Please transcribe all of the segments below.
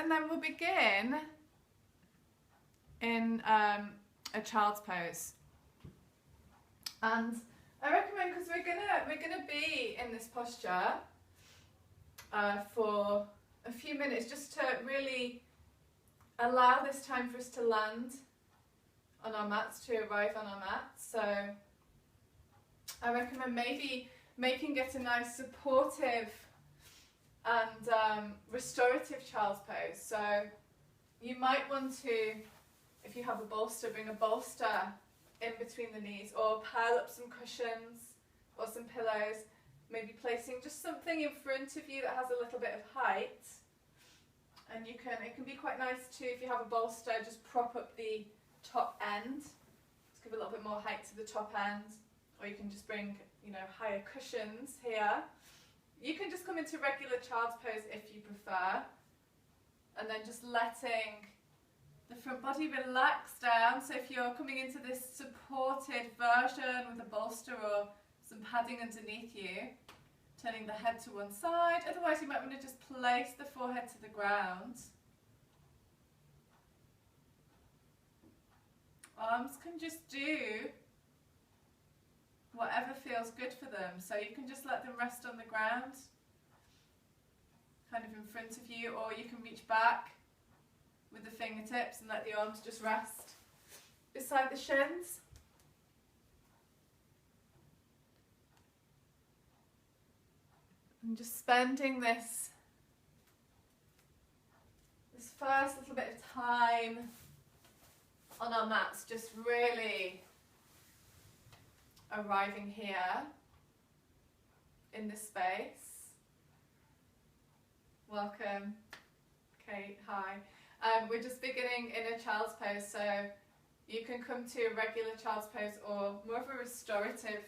and then we'll begin in a child's pose. And I recommend, because we're gonna be in this posture for a few minutes, just to really allow this time for us to land on our mats, to arrive on our mats. So I recommend maybe making it a nice supportive and restorative child's pose. So you might want to, if you have a bolster, bring a bolster in between the knees, or pile up some cushions or some pillows, maybe placing just something in front of you that has a little bit of height. And it can be quite nice too, if you have a bolster, just prop up the top end, just give a little bit more height to the top end. Or you can just bring, higher cushions here. You can just come into regular child's pose if you prefer, and then just letting the front body relax down. So if you're coming into this supported version with a bolster or some padding underneath you, turning the head to one side. Otherwise you might want to just place the forehead to the ground. Arms can just do whatever feels good for them. So you can just let them rest on the ground, kind of in front of you, or you can reach back with the fingertips and let the arms just rest beside the shins. And just spending this first little bit of time on our mats, just really arriving here in this space. Welcome, Kate, hi. We're just beginning in a child's pose, so you can come to a regular child's pose or more of a restorative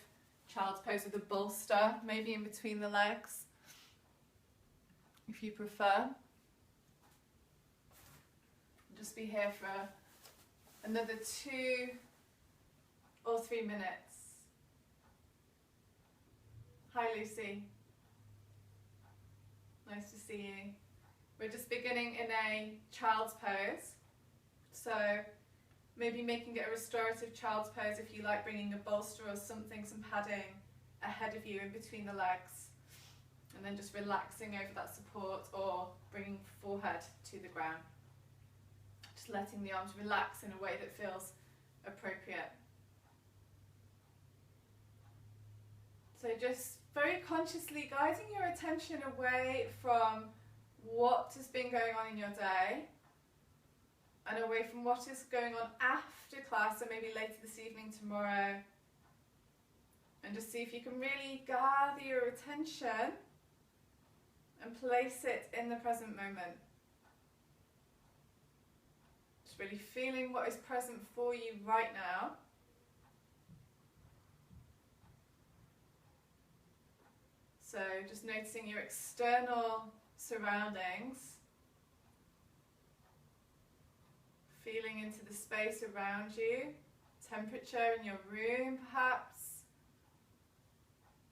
child's pose with a bolster, maybe in between the legs, if you prefer. Just be here for another 2 or 3 minutes. Hi Lucy, nice to see you. We're just beginning in a child's pose, so maybe making it a restorative child's pose if you like, bringing a bolster or something, some padding ahead of you in between the legs, and then just relaxing over that support, or bringing forehead to the ground. Just letting the arms relax in a way that feels appropriate. So just very consciously guiding your attention away from what has been going on in your day and away from what is going on after class, or maybe later this evening, tomorrow, and just see if you can really gather your attention and place it in the present moment. Just really feeling what is present for you right now. So just noticing your external surroundings, feeling into the space around you, temperature in your room perhaps.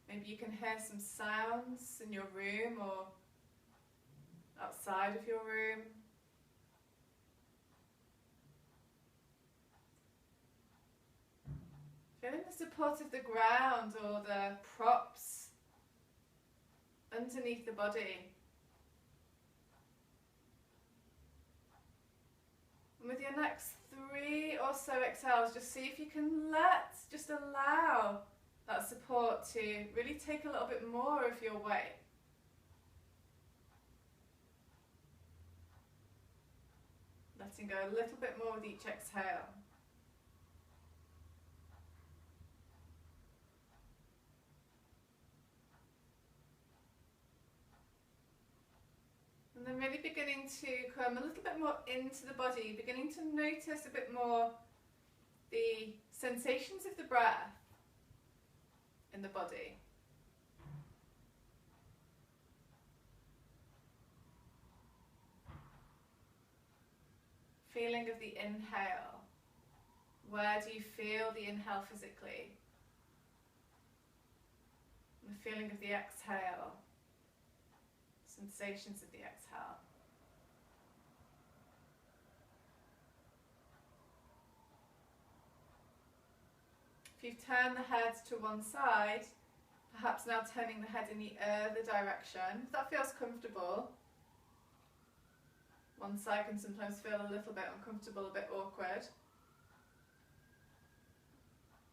Maybe you can hear some sounds in your room or outside of your room. Feeling the support of the ground or the props underneath the body. And with your next 3 or so exhales, just see if you can just allow that support to really take a little bit more of your weight. Letting go a little bit more with each exhale. And then really beginning to come a little bit more into the body, beginning to notice a bit more the sensations of the breath in the body. Feeling of the inhale. Where do you feel the inhale physically? And the feeling of the exhale. Sensations of the exhale. If you've turned the head to one side, perhaps now turning the head in the other direction. If that feels comfortable. One side can sometimes feel a little bit uncomfortable, a bit awkward.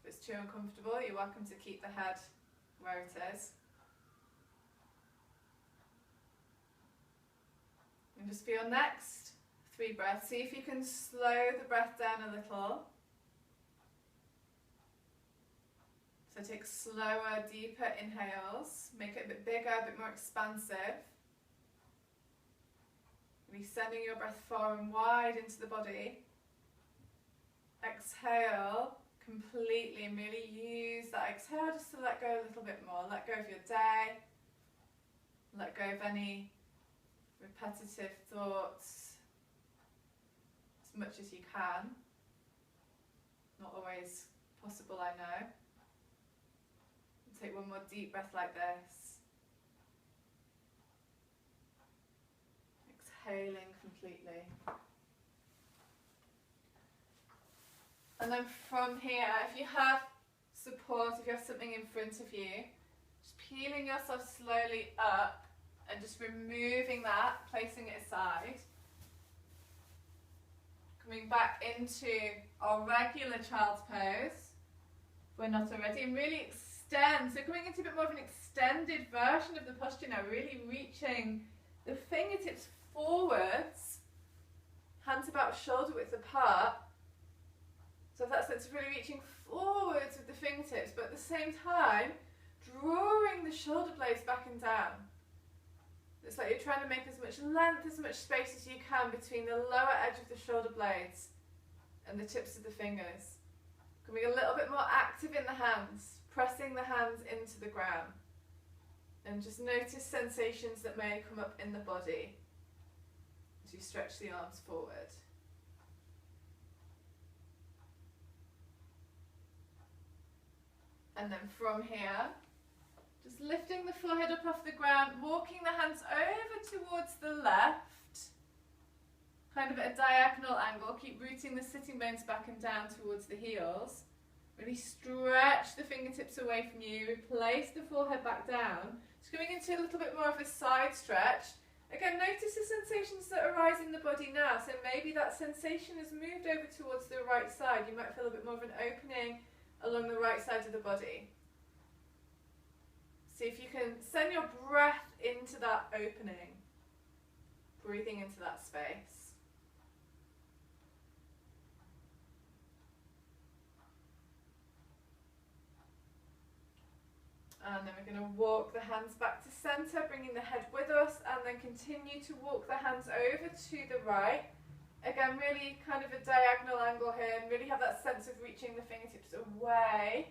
If it's too uncomfortable, you're welcome to keep the head where it is. And just for your next 3 breaths, see if you can slow the breath down a little. So take slower, deeper inhales, make it a bit bigger, a bit more expansive. Really sending your breath far and wide into the body. Exhale completely and really use that exhale just to let go a little bit more. Let go of your day. Let go of any repetitive thoughts as much as you can. Not always possible, I know. Take one more deep breath like this. Exhaling completely. And then from here, if you have support, if you have something in front of you, just peeling yourself slowly up and just removing that, placing it aside. Coming back into our regular child's pose, if we're not already, and really extend. So coming into a bit more of an extended version of the posture now, really reaching the fingertips forwards, hands about shoulder width apart. So that's really reaching forwards with the fingertips, but at the same time, drawing the shoulder blades back and down. It's like you're trying to make as much length, as much space as you can between the lower edge of the shoulder blades and the tips of the fingers. Becoming a little bit more active in the hands, pressing the hands into the ground. And just notice sensations that may come up in the body as you stretch the arms forward. And then from here, just lifting the forehead up off the ground, walking the hands over towards the left, kind of at a diagonal angle. Keep rooting the sitting bones back and down towards the heels. Really stretch the fingertips away from you, replace the forehead back down. Just going into a little bit more of a side stretch. Again, notice the sensations that arise in the body now. So maybe that sensation has moved over towards the right side. You might feel a bit more of an opening along the right side of the body. See if you can send your breath into that opening, breathing into that space. And then we're going to walk the hands back to center, bringing the head with us, and then continue to walk the hands over to the right. Again, really kind of a diagonal angle here, and really have that sense of reaching the fingertips away,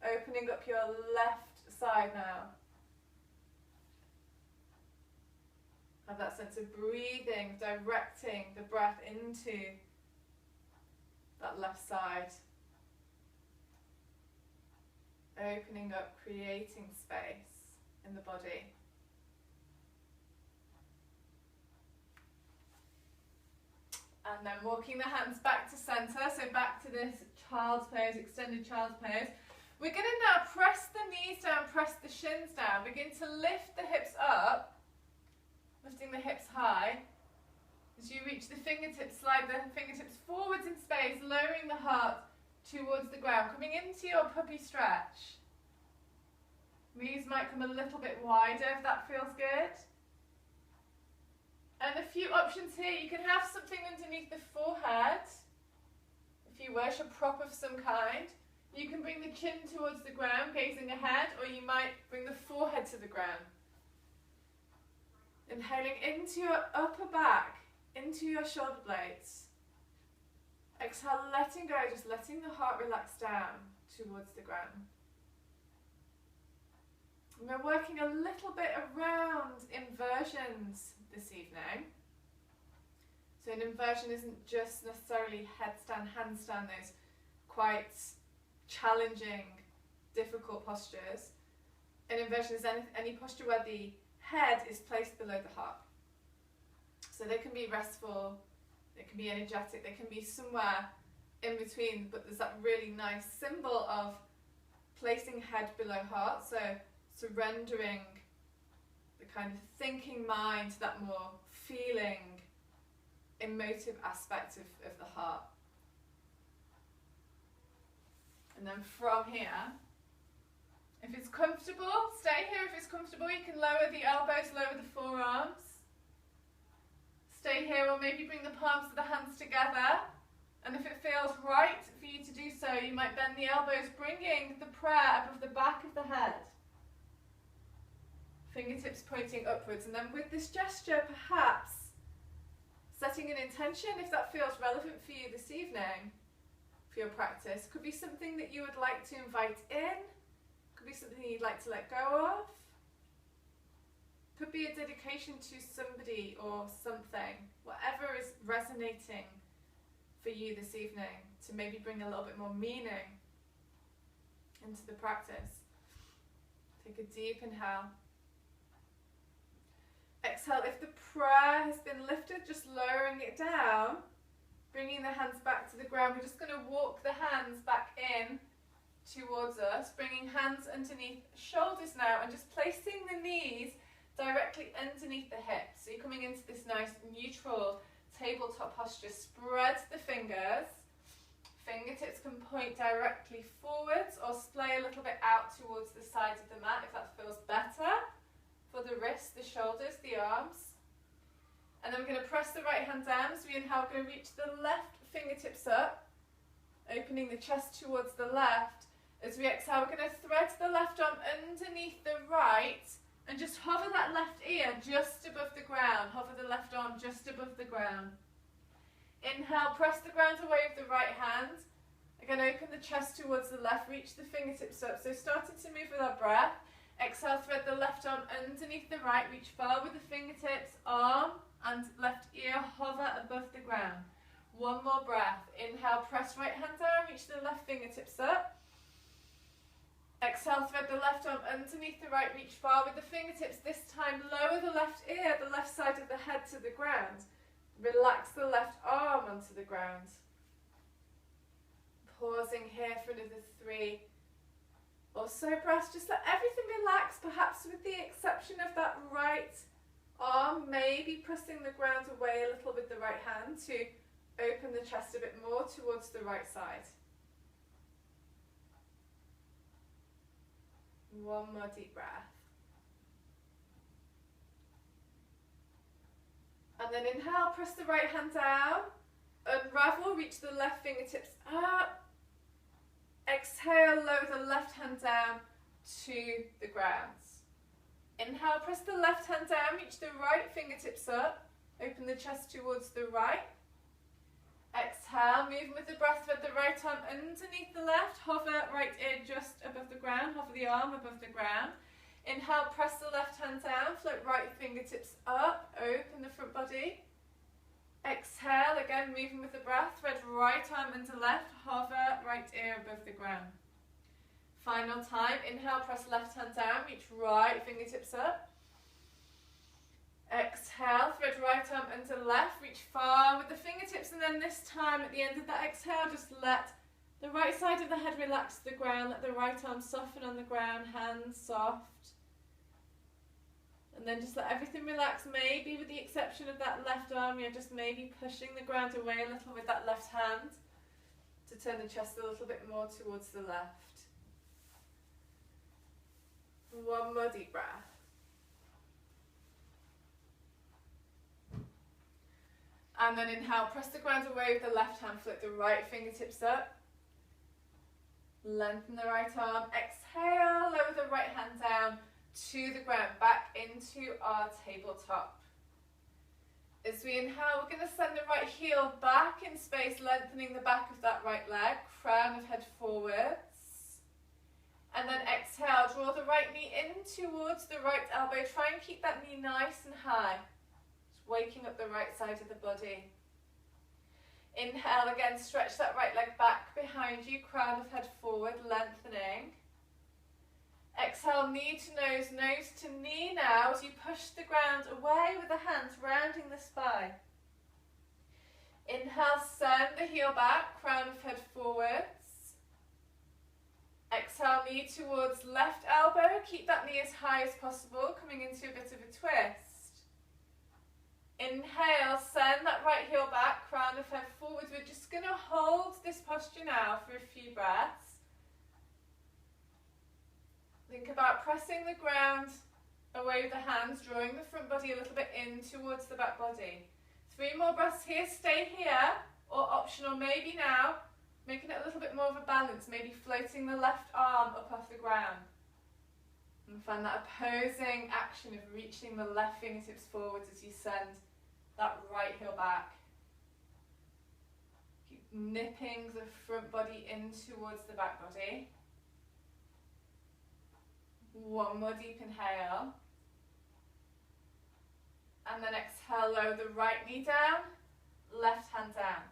opening up your left side now. Have that sense of breathing, directing the breath into that left side. Opening up, creating space in the body. And then walking the hands back to center, so back to this child's pose, extended child's pose. We're going to now press the knees down, press the shins down, begin to lift the hips up, lifting the hips high. As you reach the fingertips, slide the fingertips forwards in space, lowering the heart towards the ground, coming into your puppy stretch. Knees might come a little bit wider if that feels good. And a few options here. You can have something underneath the forehead, if you wish, a prop of some kind. You can bring the chin towards the ground, gazing ahead, or you might bring the forehead to the ground. Inhaling into your upper back, into your shoulder blades. Exhale, letting go, just letting the heart relax down towards the ground. And we're working a little bit around inversions this evening. So an inversion isn't just necessarily headstand, handstand, those quite challenging, difficult postures. An inversion is any posture where the head is placed below the heart. So they can be restful, they can be energetic, they can be somewhere in between, but there's that really nice symbol of placing head below heart, so surrendering the kind of thinking mind to that more feeling, emotive aspect of the heart. And then from here, if it's comfortable, stay here. If it's comfortable, you can lower the elbows, lower the forearms. Stay here, or maybe bring the palms of the hands together. And if it feels right for you to do so, you might bend the elbows, bringing the prayer above the back of the head. Fingertips pointing upwards. And then with this gesture, perhaps setting an intention, if that feels relevant for you this evening, for your practice. Could be something that you would like to invite in. Could be something you'd like to let go of. Could be a dedication to somebody or something. Whatever is resonating for you this evening, to maybe bring a little bit more meaning into the practice. Take a deep inhale. Exhale. If the prayer has been lifted, just lowering it down, bringing the hands back to the ground. We're just going to walk the hands back in towards us, bringing hands underneath shoulders now, and just placing the knees directly underneath the hips. So you're coming into this nice neutral tabletop posture. Spread the fingers. Fingertips can point directly forwards or splay a little bit out towards the sides of the mat if that feels better for the wrists, the shoulders, the arms. And then we're going to press the right hand down. As we inhale, we're going to reach the left fingertips up, opening the chest towards the left. As we exhale, we're going to thread the left arm underneath the right and just hover that left ear just above the ground. Hover the left arm just above the ground. Inhale, press the ground away with the right hand. Again, open the chest towards the left, reach the fingertips up. So starting to move with our breath. Exhale, thread the left arm underneath the right, reach far with the fingertips, arm and left ear hover above the ground. One more breath. Inhale, press right hand down, reach the left fingertips up. Exhale, thread the left arm underneath the right, reach far with the fingertips. This time, lower the left ear, the left side of the head to the ground. Relax the left arm onto the ground. Pausing here for another 3 or so breaths. Just let everything relax, perhaps with the exception of that right arm, maybe pressing the ground away a little with the right hand to open the chest a bit more towards the right side. One more deep breath. And then inhale, press the right hand down, unravel, reach the left fingertips up. Exhale, lower the left hand down to the ground. Inhale, press the left hand down, reach the right fingertips up, open the chest towards the right. Exhale, moving with the breath, thread the right arm underneath the left, hover right ear just above the ground, hover the arm above the ground. Inhale, press the left hand down, float right fingertips up, open the front body. Exhale, again moving with the breath, thread right arm into left, hover right ear above the ground. Final time, inhale, press left hand down, reach right fingertips up. Exhale, thread right arm into left, reach far with the fingertips, and then this time at the end of that exhale, just let the right side of the head relax to the ground, let the right arm soften on the ground, hands soft. And then just let everything relax, maybe with the exception of that left arm, you're just maybe pushing the ground away a little with that left hand to turn the chest a little bit more towards the left. One more deep breath. And then inhale, press the ground away with the left hand, flip the right fingertips up. Lengthen the right arm. Exhale, lower the right hand down to the ground, back into our tabletop. As we inhale, we're going to send the right heel back in space, lengthening the back of that right leg, crown of head forwards. And then exhale, draw the right knee in towards the right elbow. Try and keep that knee nice and high. Waking up the right side of the body. Inhale again, stretch that right leg back behind you, crown of head forward, lengthening. Exhale, knee to nose to knee now as you push the ground away with the hands, rounding the spine. Inhale, Inhale, send the heel back, crown of head forwards. Exhale, knee towards left elbow. Keep that knee as high as possible, coming into a bit of a twist. Inhale, send that right heel back, crown of head forwards. We're just going to hold this posture now for a few breaths. Think about pressing the ground away with the hands, drawing the front body a little bit in towards the back body. 3 more breaths here, stay here, or optional maybe now, making it a little bit more of a balance, maybe floating the left arm up off the ground. And find that opposing action of reaching the left fingertips forwards as you send that right heel back. Keep nipping the front body in towards the back body. 1 more deep inhale. And then exhale, lower the right knee down, left hand down.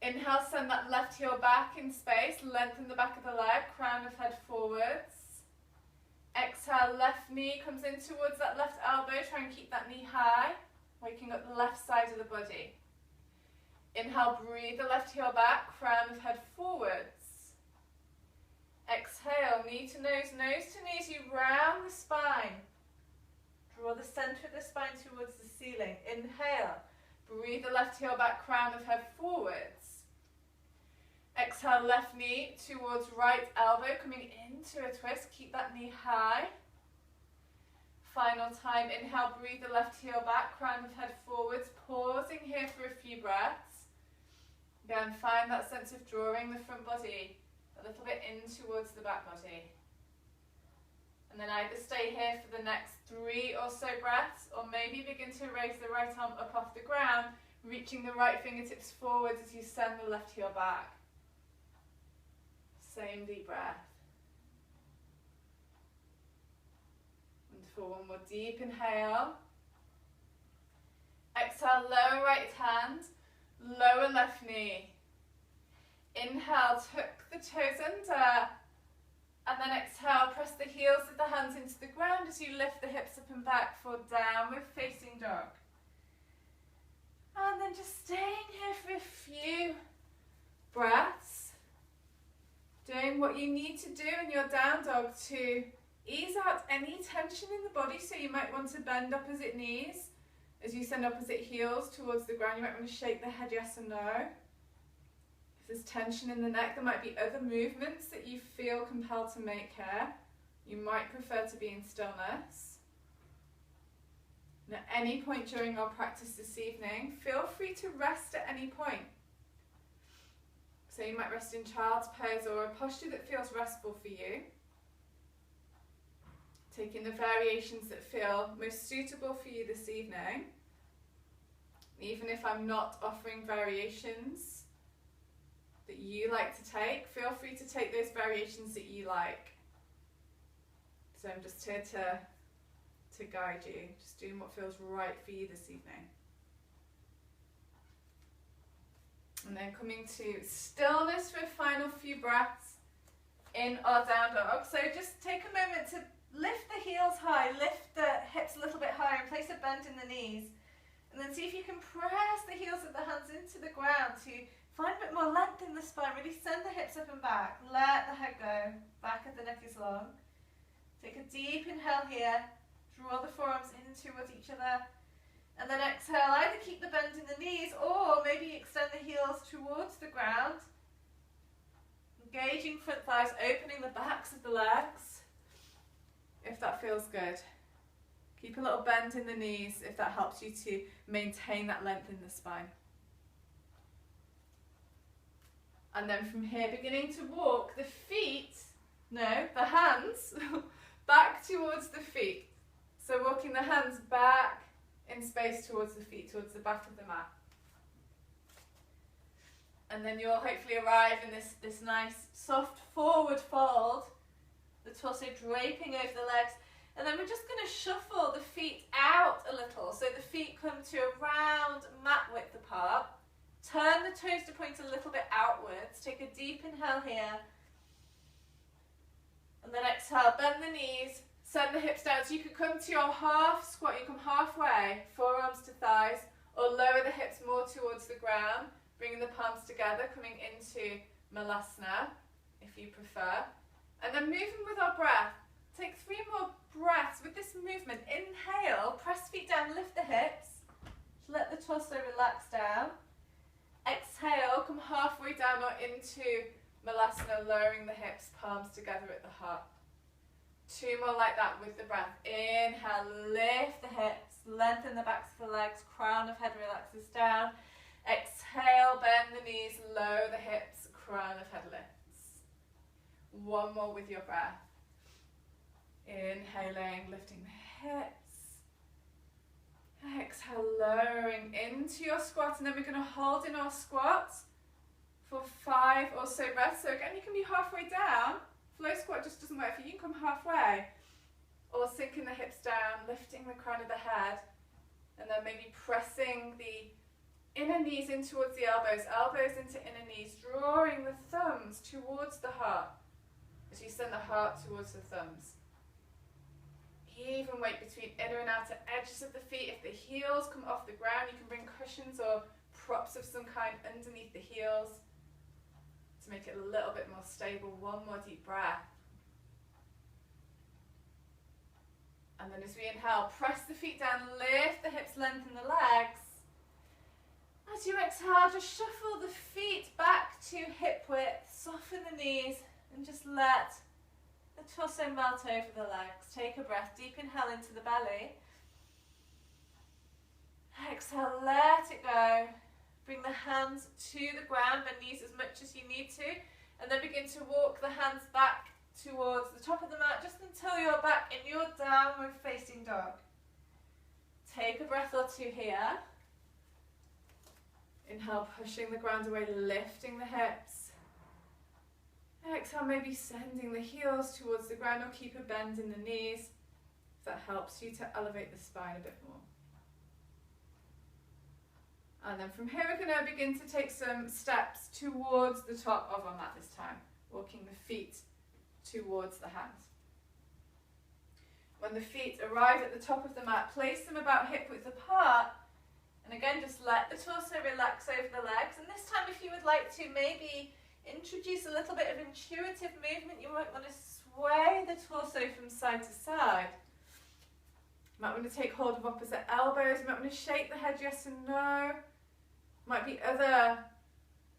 Inhale, send that left heel back in space, lengthen the back of the leg, crown of head forwards. Exhale, left knee comes in towards that left elbow, try and keep that knee high, waking up the left side of the body. Inhale, breathe the left heel back, crown of head forwards. Exhale, knee to nose to knee as you round the spine. Draw the centre of the spine towards the ceiling. Inhale, breathe the left heel back, crown of head forwards. Exhale, left knee towards right elbow, coming into a twist. Keep that knee high. Final time, inhale, breathe the left heel back, crown of head forwards. Pausing here for a few breaths. Again, find that sense of drawing the front body a little bit in towards the back body. And then either stay here for the next 3 or so breaths, or maybe begin to raise the right arm up off the ground, reaching the right fingertips forwards as you send the left heel back. Same deep breath. Wonderful. 1 more deep inhale. Exhale, lower right hand, lower left knee. Inhale, tuck the toes under. And then exhale, press the heels of the hands into the ground as you lift the hips up and back for downward facing dog. And then just staying here for a few breaths. Doing what you need to do in your down dog to ease out any tension in the body. So you might want to bend opposite knees as you send opposite heels towards the ground. You might want to shake the head yes or no. There's tension in the neck, there might be other movements that you feel compelled to make here. You might prefer to be in stillness. And at any point during our practice this evening, feel free to rest at any point. So you might rest in child's pose or a posture that feels restful for you. Taking the variations that feel most suitable for you this evening. Even if I'm not offering variations that you like to take, feel free to take those variations that you like. So I'm just here to guide you, just doing what feels right for you this evening. And then coming to stillness for a final few breaths in our down dog. So just take a moment to lift the heels high, lift the hips a little bit higher and place a bend in the knees. And then see if you can press the heels of the hands into the ground to find a bit more length in the spine. Really send the hips up and back. Let the head go. Back of the neck is long. Take a deep inhale here. Draw the forearms in towards each other. And then exhale. Either keep the bend in the knees or maybe extend the heels towards the ground. Engaging front thighs, opening the backs of the legs. If that feels good. Keep a little bend in the knees if that helps you to maintain that length in the spine. And then from here, beginning to walk the hands back towards the feet. So walking the hands back in space towards the feet, towards the back of the mat. And then you'll hopefully arrive in this nice soft forward fold, the torso draping over the legs. And then we're just going to shuffle the feet out a little. So the feet come to around mat width apart. Turn the toes to point a little bit outwards. Take a deep inhale here. And then exhale, bend the knees, send the hips down. So you could come to your half squat, you come halfway, forearms to thighs, Or lower the hips more towards the ground, bringing the palms together, coming into Malasana, if you prefer. And then moving with our breath. Take 3 more breaths with this movement. Inhale, press feet down, lift the hips. Let the torso relax down. Exhale, come halfway down or into Malasana, lowering the hips, palms together at the heart. 2 more like that with the breath. Inhale, lift the hips, lengthen the backs of the legs, crown of head relaxes down. Exhale, bend the knees, lower the hips, crown of head lifts. 1 more with your breath. Inhaling, lifting the hips. Exhale, lowering into your squat, and then we're going to hold in our squat for 5 or so breaths. So again, you can be halfway down. Flow squat just doesn't work for you. You can come halfway. Or sinking the hips down, lifting the crown of the head, and then maybe pressing the inner knees in towards the elbows, elbows into inner knees, drawing the thumbs towards the heart as you send the heart towards the thumbs. Even weight between inner and outer edges of the feet. If the heels come off the ground, you can bring cushions or props of some kind underneath the heels to make it a little bit more stable. 1 more deep breath. And then as we inhale, press the feet down, lift the hips, lengthen the legs. As you exhale, just shuffle the feet back to hip width, soften the knees, and just let the torso melt over the legs. Take a breath, deep inhale into the belly. Exhale, let it go. Bring the hands to the ground, bend knees as much as you need to, and then begin to walk the hands back towards the top of the mat, just until you're back in your downward facing dog. Take a breath or 2 here. Inhale, pushing the ground away, lifting the hips. Exhale, maybe sending the heels towards the ground, or keep a bend in the knees if that helps you to elevate the spine a bit more. And then from here we're going to begin to take some steps towards the top of our mat this time, walking the feet towards the hands. When the feet arrive at the top of the mat, place them about hip width apart, and again just let the torso relax over the legs. And this time, if you would like to maybe introduce a little bit of intuitive movement, you might want to sway the torso from side to side. You might want to take hold of opposite elbows. You might want to shake the head yes and no. Might be other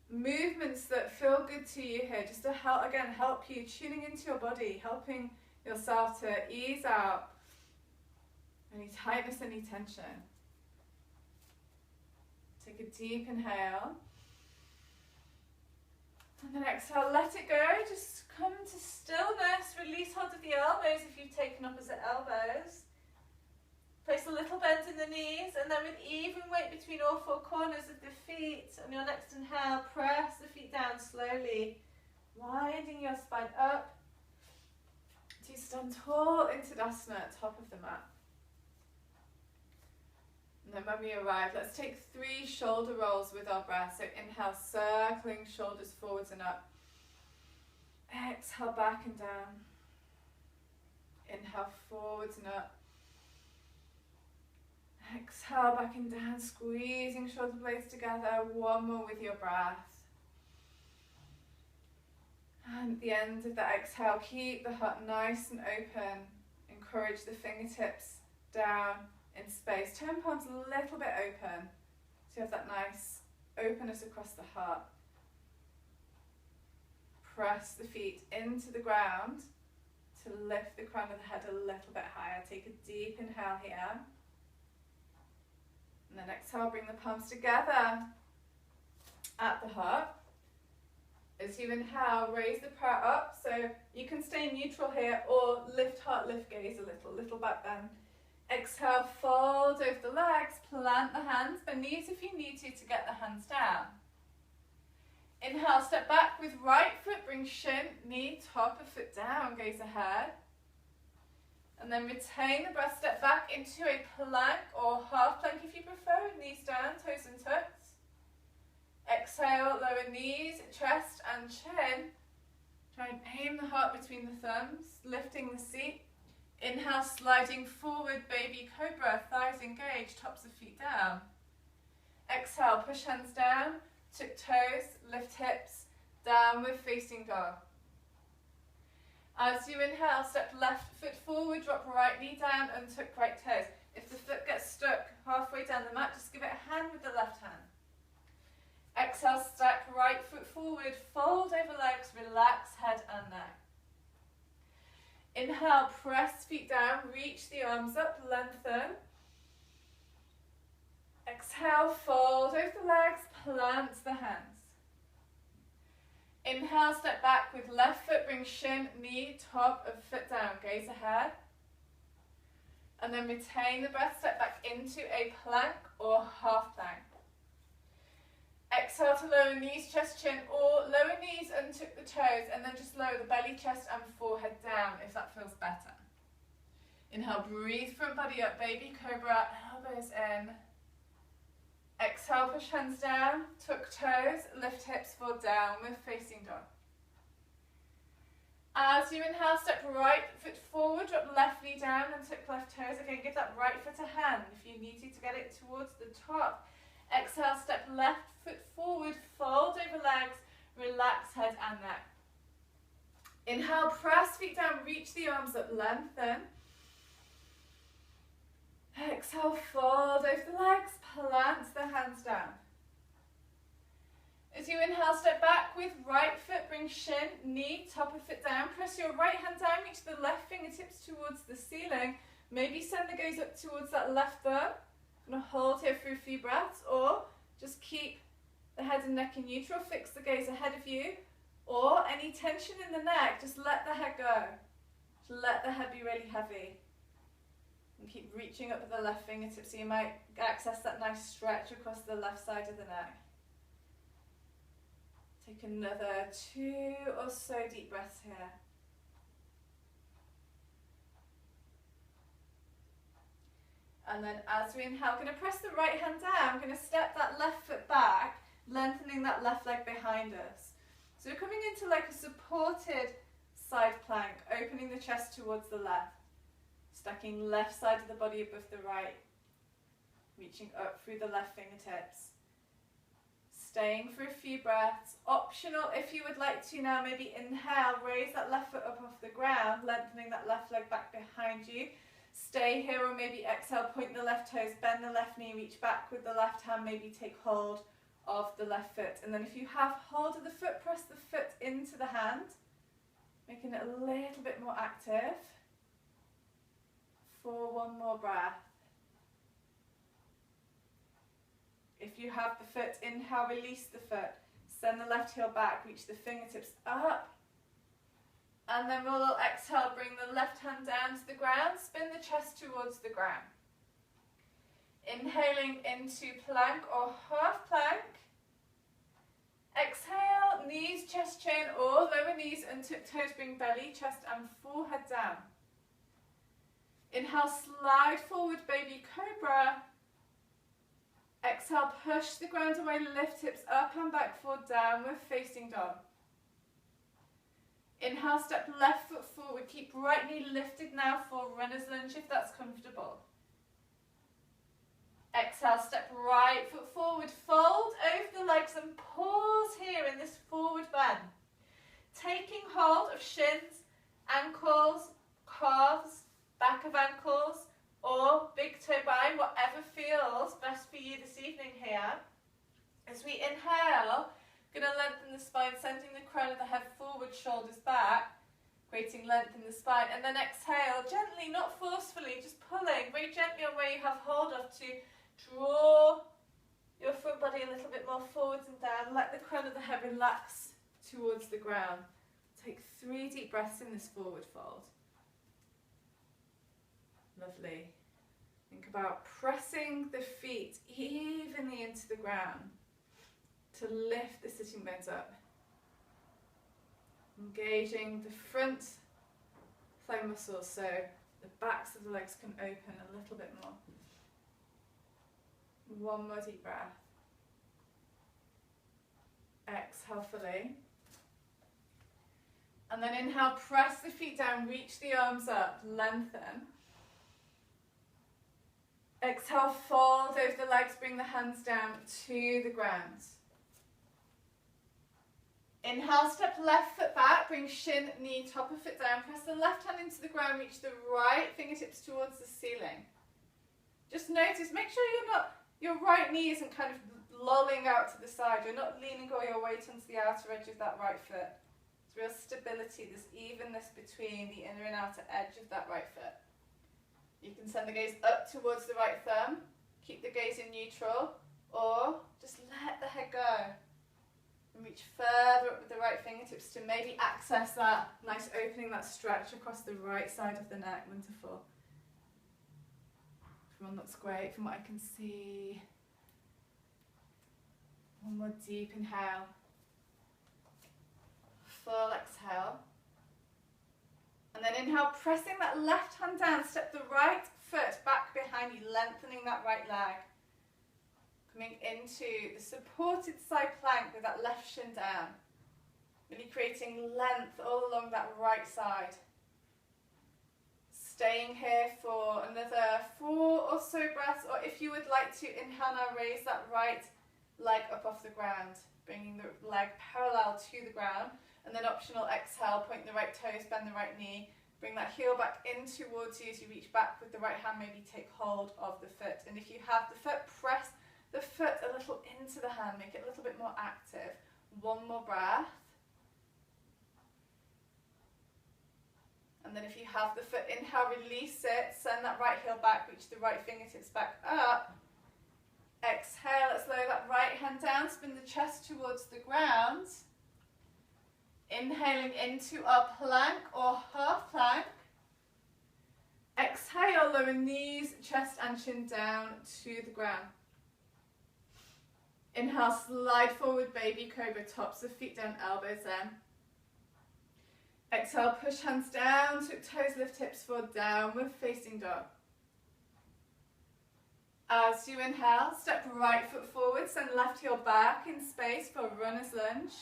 movements that feel good to you here, just to help, again, help you tuning into your body, helping yourself to ease out any tightness, any tension. Take a deep inhale. And then exhale, let it go. Just come to stillness. Release hold of the elbows if you've taken opposite elbows. Place a little bend in the knees, and then with even weight between all 4 corners of the feet, on your next inhale, press the feet down slowly, winding your spine up to stand tall in Tadasana at top of the mat. And then when we arrive, let's take 3 shoulder rolls with our breath. So inhale, circling shoulders forwards and up. Exhale, back and down. Inhale, forwards and up. Exhale, back and down, squeezing shoulder blades together. 1 more with your breath. And at the end of that exhale, keep the heart nice and open. Encourage the fingertips down in space. Turn palms a little bit open, so you have that nice openness across the heart. Press the feet into the ground to lift the crown of the head a little bit higher. Take a deep inhale here. And then exhale, bring the palms together at the heart. As you inhale, raise the prayer up, so you can stay neutral here, or lift heart, lift gaze a little back bend. Exhale, fold over the legs, plant the hands, bend knees if you need to get the hands down. Inhale, step back with right foot, bring shin, knee, top of foot down, gaze ahead. And then retain the breath, step back into a plank or half plank if you prefer, with knees down, toes and toes. Exhale, lower knees, chest and chin. Try and aim the heart between the thumbs, lifting the seat. Inhale, sliding forward, baby cobra, thighs engaged, tops of feet down. Exhale, push hands down, tuck toes, lift hips, downward facing dog. As you inhale, step left foot forward, drop right knee down and tuck right toes. If the foot gets stuck halfway down the mat, just give it a hand with the left hand. Exhale, step right foot forward, fold over legs, relax head and neck. Inhale, press feet down, reach the arms up, lengthen. Exhale, fold over the legs, plant the hands. Inhale, step back with left foot, bring shin, knee, top of foot down, gaze ahead. And then retain the breath, step back into a plank or half plank. Exhale to lower knees, chest, chin, or lower knees and tuck the toes, and then just lower the belly, chest and forehead down if that feels better. Inhale, breathe front body up, baby cobra, elbows in. Exhale, push hands down, tuck toes, lift hips for downward facing dog. As you inhale, step right foot forward, drop left knee down and tuck left toes. Again, give that right foot a hand if you need to get it towards the top. Exhale, step left foot forward, fold over legs, relax head and neck. Inhale, press feet down, reach the arms up, lengthen. Exhale, fold over the legs, plant the hands down. As you inhale, step back with right foot, bring shin, knee, top of foot down. Press your right hand down, reach the left fingertips towards the ceiling. Maybe send the gaze up towards that left thumb. I'm going to hold here for a few breaths, or just keep the head and neck in neutral, fix the gaze ahead of you, or any tension in the neck, just let the head go. Just let the head be really heavy. And keep reaching up with the left fingertips so you might access that nice stretch across the left side of the neck. Take another 2 or so deep breaths here. And then as we inhale, I'm going to press the right hand down. I'm going to step that left foot back, lengthening that left leg behind us. So we're coming into like a supported side plank, opening the chest towards the left. Stacking left side of the body above the right. Reaching up through the left fingertips. Staying for a few breaths. Optional if you would like to now, maybe inhale, raise that left foot up off the ground, lengthening that left leg back behind you. Stay here, or maybe exhale, point the left toes, bend the left knee, reach back with the left hand, maybe take hold of the left foot. And then if you have hold of the foot, press the foot into the hand, making it a little bit more active. For one more breath. If you have the foot, inhale, release the foot. Send the left heel back, reach the fingertips up. And then we'll exhale, bring the left hand down to the ground, spin the chest towards the ground. Inhaling into plank or half plank. Exhale, knees, chest, chin, or lower knees and tuck toes, bring belly, chest and forehead down. Inhale, slide forward, baby cobra. Exhale, push the ground away, lift hips up and back for downward facing dog. Inhale, step left foot forward, keep right knee lifted now for runner's lunge if that's comfortable. Exhale, step right foot forward, fold over the legs and pause here in this forward bend. Taking hold of shins, ankles, calves, back of ankles, or big toe bind, whatever feels best for you this evening here. As we inhale, going to lengthen the spine, sending the crown of the head forward, shoulders back, creating length in the spine. And then exhale, gently, not forcefully, just pulling very gently on where you have hold of to draw your front body a little bit more forwards and down. Let the crown of the head relax towards the ground. Take 3 deep breaths in this forward fold. Lovely. Think about pressing the feet evenly into the ground to lift the sitting bones up. Engaging the front thigh muscles so the backs of the legs can open a little bit more. One more deep breath. Exhale fully. And then inhale, press the feet down, reach the arms up, lengthen. Exhale, fold over the legs, bring the hands down to the ground. Inhale, step left foot back, bring shin, knee, top of foot down. Press the left hand into the ground, reach the right fingertips towards the ceiling. Just notice, make sure your right knee isn't kind of lolling out to the side. You're not leaning all your weight onto the outer edge of that right foot. There's real stability, there's evenness between the inner and outer edge of that right foot. You can send the gaze up towards the right thumb, keep the gaze in neutral, or just let the head go. And reach further up with the right fingertips to maybe access that nice opening, that stretch across the right side of the neck. Wonderful. Everyone looks great from what I can see. One more deep inhale. Full exhale. And then inhale, pressing that left hand down, step the right foot back behind you, lengthening that right leg. Coming into the supported side plank with that left shin down. Really creating length all along that right side. Staying here for another 4 or so breaths, or if you would like to inhale now, raise that right leg up off the ground, bringing the leg parallel to the ground, and then optional exhale, point the right toes, bend the right knee, bring that heel back in towards you as you reach back with the right hand, maybe take hold of the foot, and if you have the foot, press the foot a little into the hand, make it a little bit more active. One more breath. And then if you have the foot, inhale, release it, send that right heel back, reach the right fingertips back up. Exhale, let's lower that right hand down, spin the chest towards the ground. Inhaling into our plank or half plank. Exhale, lower knees, chest and chin down to the ground. Inhale, slide forward, baby cobra, tops of feet down, elbows in. Exhale, push hands down, tuck toes, lift hips for downward facing dog. As you inhale, step right foot forward, send left heel back in space for runner's lunge.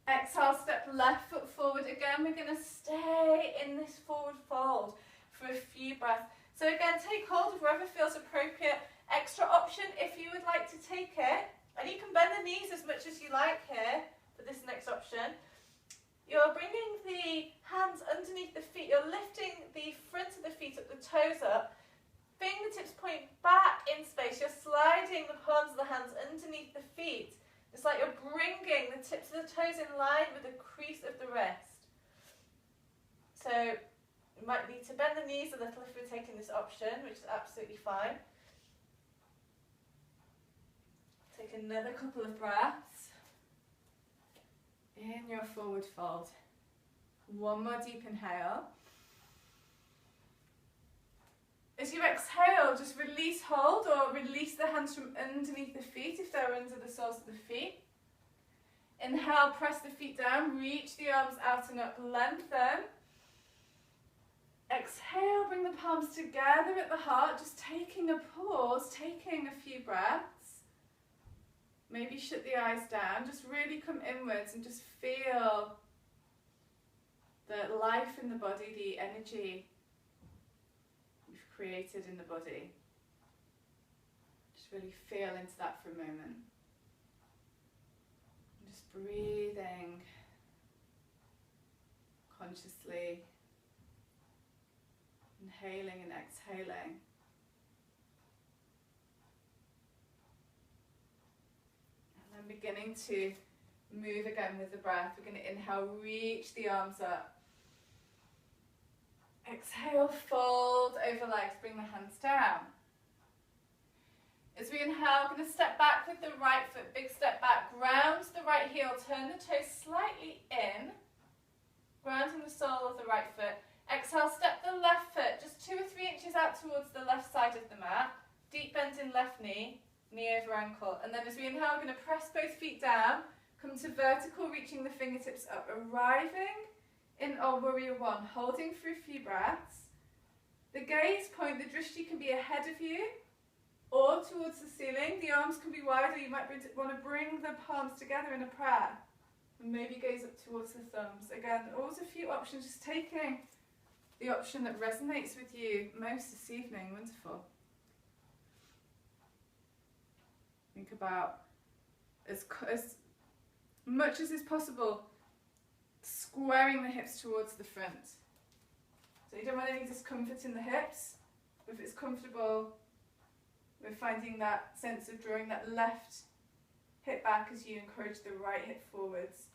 Exhale, step left foot forward again. We're going to stay in this forward fold for a few breaths. So again, take hold of wherever feels appropriate. Extra option if you would like to take it, and you can bend the knees as much as you like here for this next option. You're bringing the hands underneath the feet, you're lifting the front of the feet up, the toes up, fingertips point back in space, you're sliding the palms of the hands underneath the feet. It's like you're bringing the tips of the toes in line with the crease of the wrist. So you might need to bend the knees a little if we're taking this option, which is absolutely fine. Take another couple of breaths in your forward fold. One more deep inhale. As you exhale, just release hold or release the hands from underneath the feet if they're under the soles of the feet. Inhale, press the feet down, reach the arms out and up, lengthen. Exhale, bring the palms together at the heart, just taking a pause, taking a few breaths. Maybe shut the eyes down, just really come inwards and just feel the life in the body, the energy we've created in the body. Just really feel into that for a moment. And just breathing consciously, inhaling and exhaling. And beginning to move again with the breath. We're going to inhale, reach the arms up. Exhale, fold over legs, bring the hands down. As we inhale, we're going to step back with the right foot, big step back, ground the right heel, turn the toes slightly in, grounding the sole of the right foot. Exhale, step the left foot just 2 or 3 inches out towards the left side of the mat, deep bend in left knee, knee over ankle. And then as we inhale, we're going to press both feet down, come to vertical, reaching the fingertips up, arriving in our warrior one, holding for a few breaths. The gaze point, the drishti can be ahead of you or towards the ceiling. The arms can be wider. You might want to bring the palms together in a prayer and maybe gaze up towards the thumbs. Again, always a few options, just taking the option that resonates with you most this evening. Wonderful. Think about as much as is possible, squaring the hips towards the front. So you don't want any discomfort in the hips. If it's comfortable, we're finding that sense of drawing that left hip back as you encourage the right hip forwards,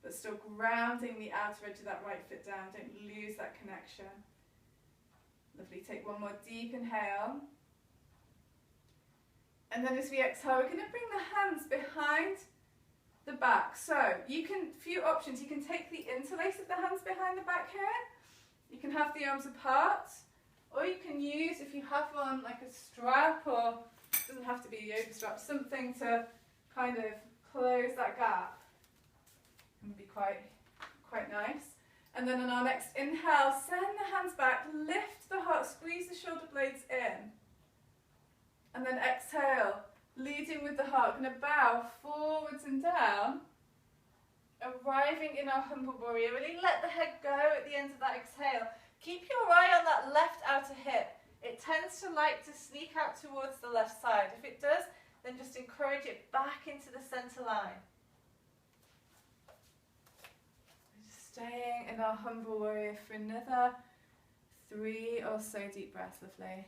but still grounding the outer edge of that right foot down. Don't lose that connection. Lovely. Take one more deep inhale. And then as we exhale, we're going to bring the hands behind the back. So you can, few options, you can take the interlace of the hands behind the back here. You can have the arms apart, or you can use, if you have one, like a strap, or it doesn't have to be a yoga strap, something to kind of close that gap. It would be quite nice. And then on our next inhale, send the hands back, lift the heart, squeeze the shoulder blades in. And then exhale, leading with the heart, going to bow forwards and down, arriving in our humble warrior. Really let the head go at the end of that exhale. Keep your eye on that left outer hip. It tends to like to sneak out towards the left side. If it does, then just encourage it back into the center line. Just staying in our humble warrior for another 3 or so deep breaths. Lovely.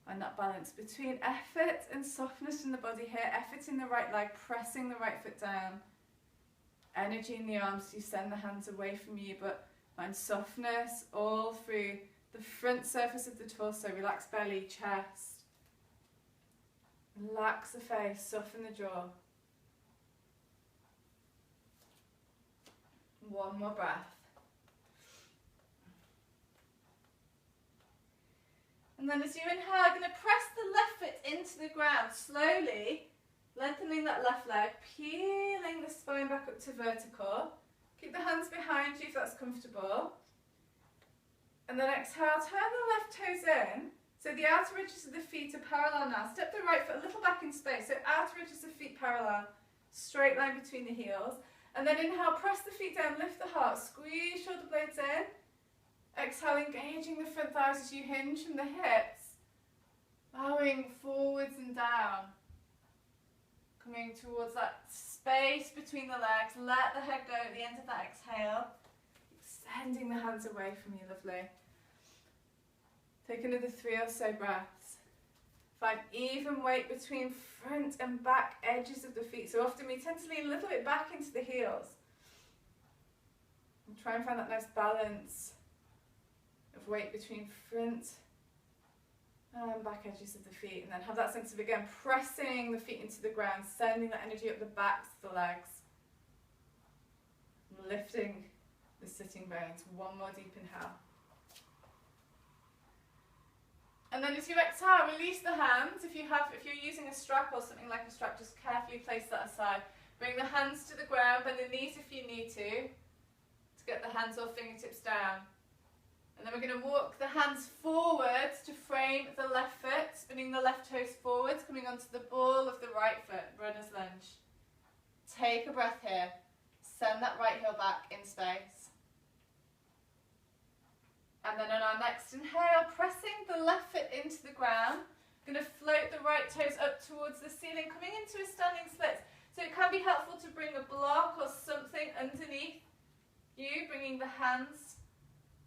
And that balance between effort and softness in the body here, effort in the right leg, pressing the right foot down, energy in the arms, you send the hands away from you, but find softness all through the front surface of the torso. Relax belly, chest, relax the face, soften the jaw. One more breath. And then as you inhale, you're going to press the left foot into the ground, slowly lengthening that left leg, peeling the spine back up to vertical. Keep the hands behind you if that's comfortable. And then exhale, turn the left toes in. So the outer edges of the feet are parallel now. Step the right foot a little back in space. So outer edges of feet parallel, straight line between the heels. And then inhale, press the feet down, lift the heart, squeeze shoulder blades in. Exhale, engaging the front thighs as you hinge from the hips, bowing forwards and down, coming towards that space between the legs. Let the head go at the end of that exhale, extending the hands away from you. Lovely. Take another 3 or so breaths. Find even weight between front and back edges of the feet. So often we tend to lean a little bit back into the heels. And try and find that nice balance of weight between front and back edges of the feet, and then have that sense of, again, pressing the feet into the ground, sending that energy up the backs of the legs, lifting the sitting bones. One more deep inhale. And then as you exhale, release the hands. If you're using a strap or something like a strap, just carefully place that aside. Bring the hands to the ground, bend the knees if you need to get the hands or fingertips down. And then we're going to walk the hands forwards to frame the left foot, spinning the left toes forwards, coming onto the ball of the right foot, runner's lunge. Take a breath here. Send that right heel back in space. And then on our next inhale, pressing the left foot into the ground, going to float the right toes up towards the ceiling, coming into a standing split. So it can be helpful to bring a block or something underneath you, bringing the hands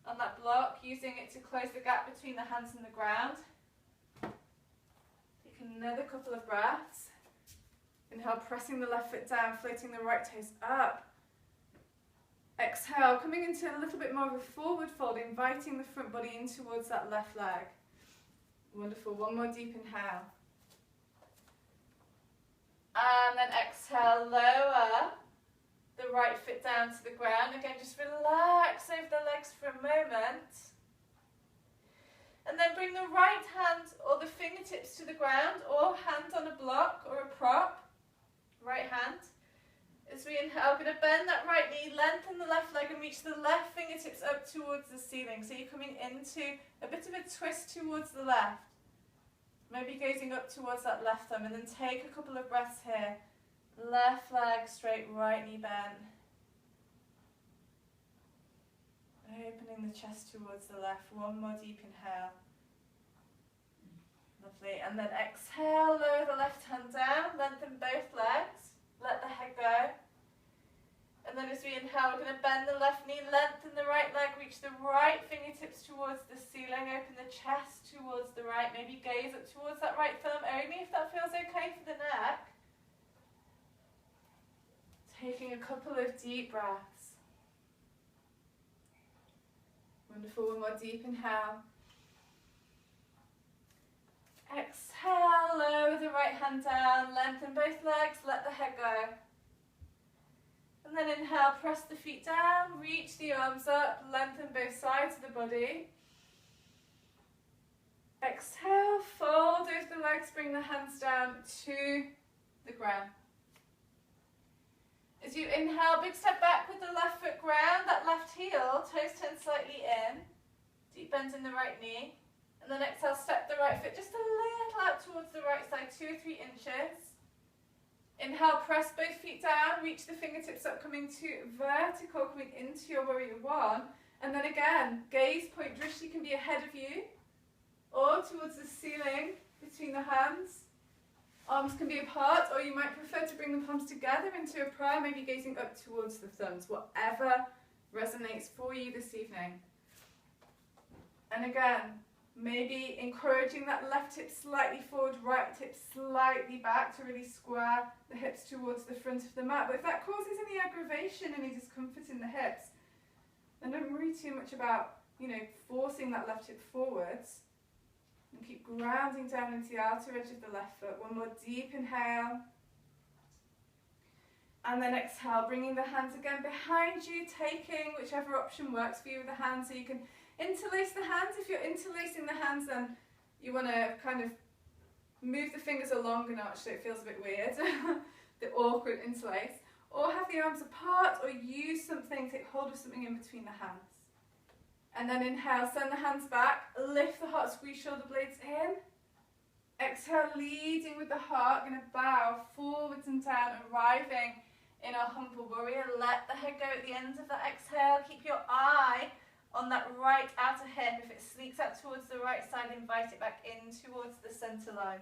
on that block, using it to close the gap between the hands and the ground. Take another couple of breaths. Inhale, pressing the left foot down, floating the right toes up. Exhale, coming into a little bit more of a forward fold, inviting the front body in towards that left leg. Wonderful. One more deep inhale. And then exhale, lower the right foot down to the ground. Again, just relax over the legs for a moment. And then bring the right hand or the fingertips to the ground, or hand on a block or a prop. Right hand. As we inhale, we're going to bend that right knee, lengthen the left leg and reach the left fingertips up towards the ceiling. So you're coming into a bit of a twist towards the left. Maybe gazing up towards that left thumb, and then take a couple of breaths here. Left leg straight, right knee bent. Opening the chest towards the left. One more deep inhale. Lovely. And then exhale, lower the left hand down, lengthen both legs, let the head go. And then as we inhale, we're going to bend the left knee, lengthen the right leg, reach the right fingertips towards the ceiling, open the chest towards the right, maybe gaze up towards that right thumb only if that feels okay for the neck. Taking a couple of deep breaths. Wonderful, one more deep inhale. Exhale, lower the right hand down, lengthen both legs, let the head go. And then inhale, press the feet down, reach the arms up, lengthen both sides of the body. Exhale, fold over the legs, bring the hands down to the ground. As you inhale, big step back with the left foot ground, that left heel, toes turn slightly in, deep bend in the right knee. And then exhale, step the right foot just a little out towards the right side, 2 or 3 inches. Inhale, press both feet down, reach the fingertips up, coming to vertical, coming into your warrior one. And then again, gaze point, drishti can be ahead of you or towards the ceiling between the hands. Arms can be apart, or you might prefer to bring the palms together into a prayer, maybe gazing up towards the thumbs, whatever resonates for you this evening. And again, maybe encouraging that left hip slightly forward, right hip slightly back to really square the hips towards the front of the mat. But if that causes any aggravation, any discomfort in the hips, then don't worry too much about, forcing that left hip forwards. And keep grounding down into the outer edge of the left foot. One more deep inhale. And then exhale, bringing the hands again behind you, taking whichever option works for you with the hands. So you can interlace the hands. If you're interlacing the hands, then you want to kind of move the fingers along an arch so it feels a bit weird, the awkward interlace. Or have the arms apart, or use something, take hold of something in between the hands. And then inhale, send the hands back, lift the heart, squeeze shoulder blades in. Exhale, leading with the heart, going to bow forwards and down, arriving in our humble warrior. Let the head go at the end of that exhale. Keep your eye on that right outer hip. If it sneaks out towards the right side, invite it back in towards the center line.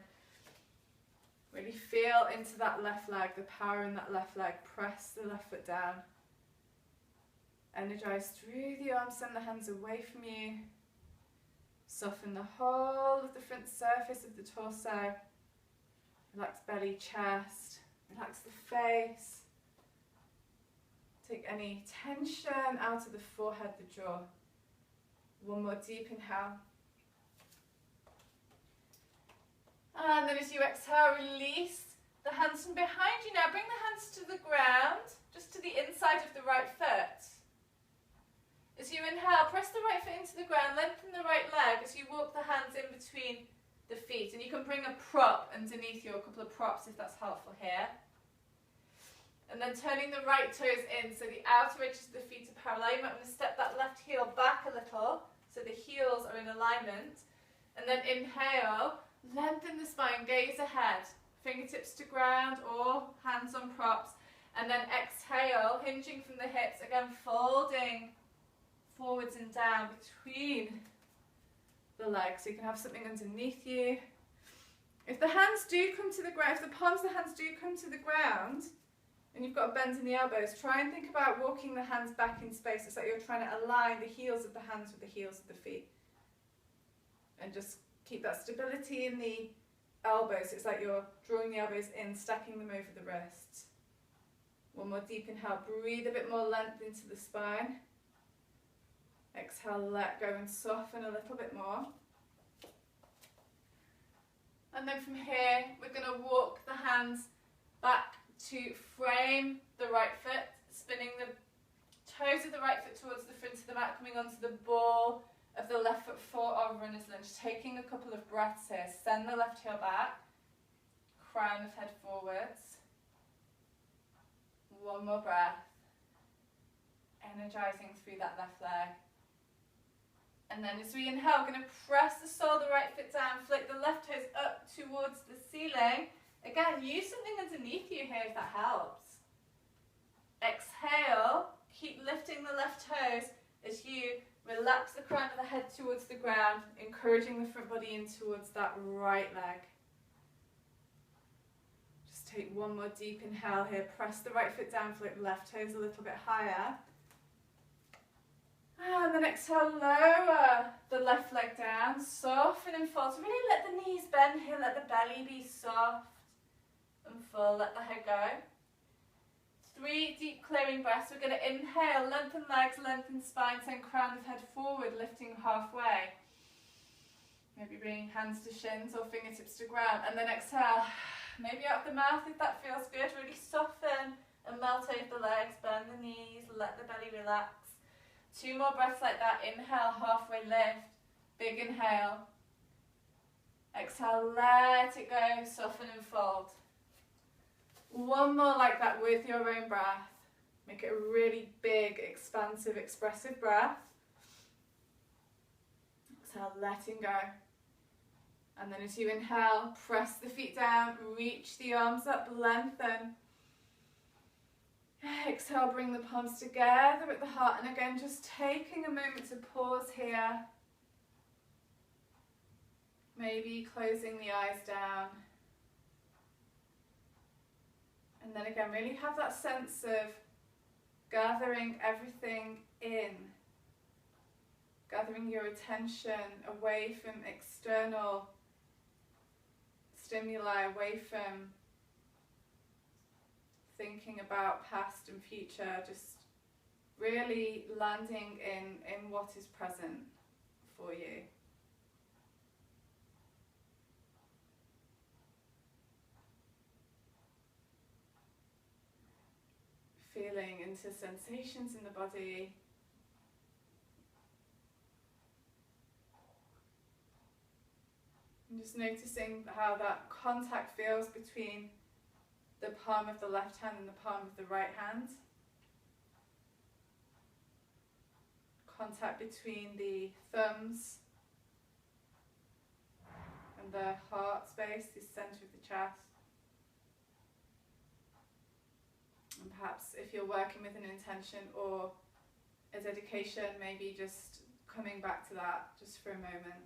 Really feel into that left leg, the power in that left leg. Press the left foot down. Energize through the arms, send the hands away from you. Soften the whole of the front surface of the torso. Relax belly, chest. Relax the face. Take any tension out of the forehead, the jaw. One more deep inhale. And then as you exhale, release the hands from behind you. Now bring the hands to the ground, just to the inside of the right foot. As you inhale, press the right foot into the ground, lengthen the right leg as you walk the hands in between the feet. And you can bring a prop underneath you, a couple of props if that's helpful here. And then turning the right toes in so the outer edges of the feet are parallel. You might want to step that left heel back a little so the heels are in alignment. And then inhale, lengthen the spine, gaze ahead, fingertips to ground or hands on props. And then exhale, hinging from the hips, again folding forwards and down between the legs, so you can have something underneath you. If the hands do come to the ground, if the palms of the hands do come to the ground, and you've got a bend in the elbows, try and think about walking the hands back in space. It's like you're trying to align the heels of the hands with the heels of the feet. And just keep that stability in the elbows. It's like you're drawing the elbows in, stacking them over the wrists. One more deep inhale, breathe a bit more length into the spine. Exhale, let go and soften a little bit more. And then from here, we're going to walk the hands back to frame the right foot, spinning the toes of the right foot towards the front of the mat, coming onto the ball of the left foot for our runner's lunge. Taking a couple of breaths here. Send the left heel back, crown of head forwards. One more breath. Energizing through that left leg. And then as we inhale, we're going to press the sole of the right foot down, flick the left toes up towards the ceiling. Again, use something underneath you here if that helps. Exhale, keep lifting the left toes, as you relax the crown of the head towards the ground, encouraging the front body in towards that right leg. Just take one more deep inhale here. Press the right foot down, float the left toes a little bit higher. And then exhale, lower the left leg down, soften and fold. So really let the knees bend here, let the belly be soft and full, let the head go. 3 deep clearing breaths. We're going to inhale, lengthen legs, lengthen spine, send crown of head forward, lifting halfway. Maybe bringing hands to shins or fingertips to ground. And then exhale, maybe out of the mouth if that feels good. Really soften and melt over the legs, bend the knees, let the belly relax. 2 more breaths like that. Inhale, halfway lift. Big inhale. Exhale, let it go, soften and fold. 1 more like that with your own breath. Make it a really big, expansive, expressive breath. Exhale, letting go. And then as you inhale, press the feet down, reach the arms up, lengthen. Exhale, bring the palms together at the heart, and again just taking a moment to pause here. Maybe closing the eyes down. And then again, really have that sense of gathering everything in. Gathering your attention away from external stimuli, away from thinking about past and future, just really landing in what is present for you. Feeling into sensations in the body. And just noticing how that contact feels between the palm of the left hand and the palm of the right hand. Contact between the thumbs and the heart space, the center of the chest. And perhaps if you're working with an intention or a dedication, maybe just coming back to that just for a moment.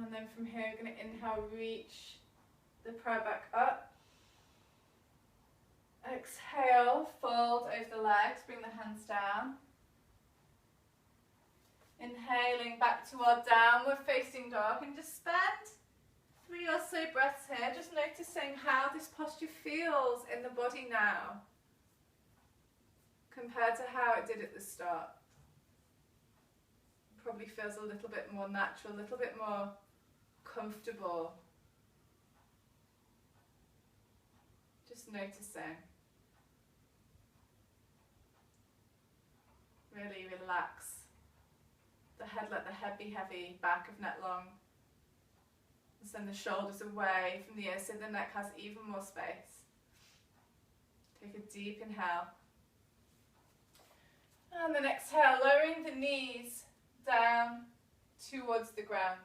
And then from here, we're going to inhale, reach the prayer back up. Exhale, fold over the legs, bring the hands down. Inhaling back to our downward facing dog, and just spend 3 or so breaths here, just noticing how this posture feels in the body now compared to how it did at the start. Probably feels a little bit more natural, a little bit more comfortable. Just noticing. Really relax the head, let the head be heavy, back of neck long. Send the shoulders away from the ears so the neck has even more space. Take a deep inhale. And then exhale, lowering the knees down towards the ground.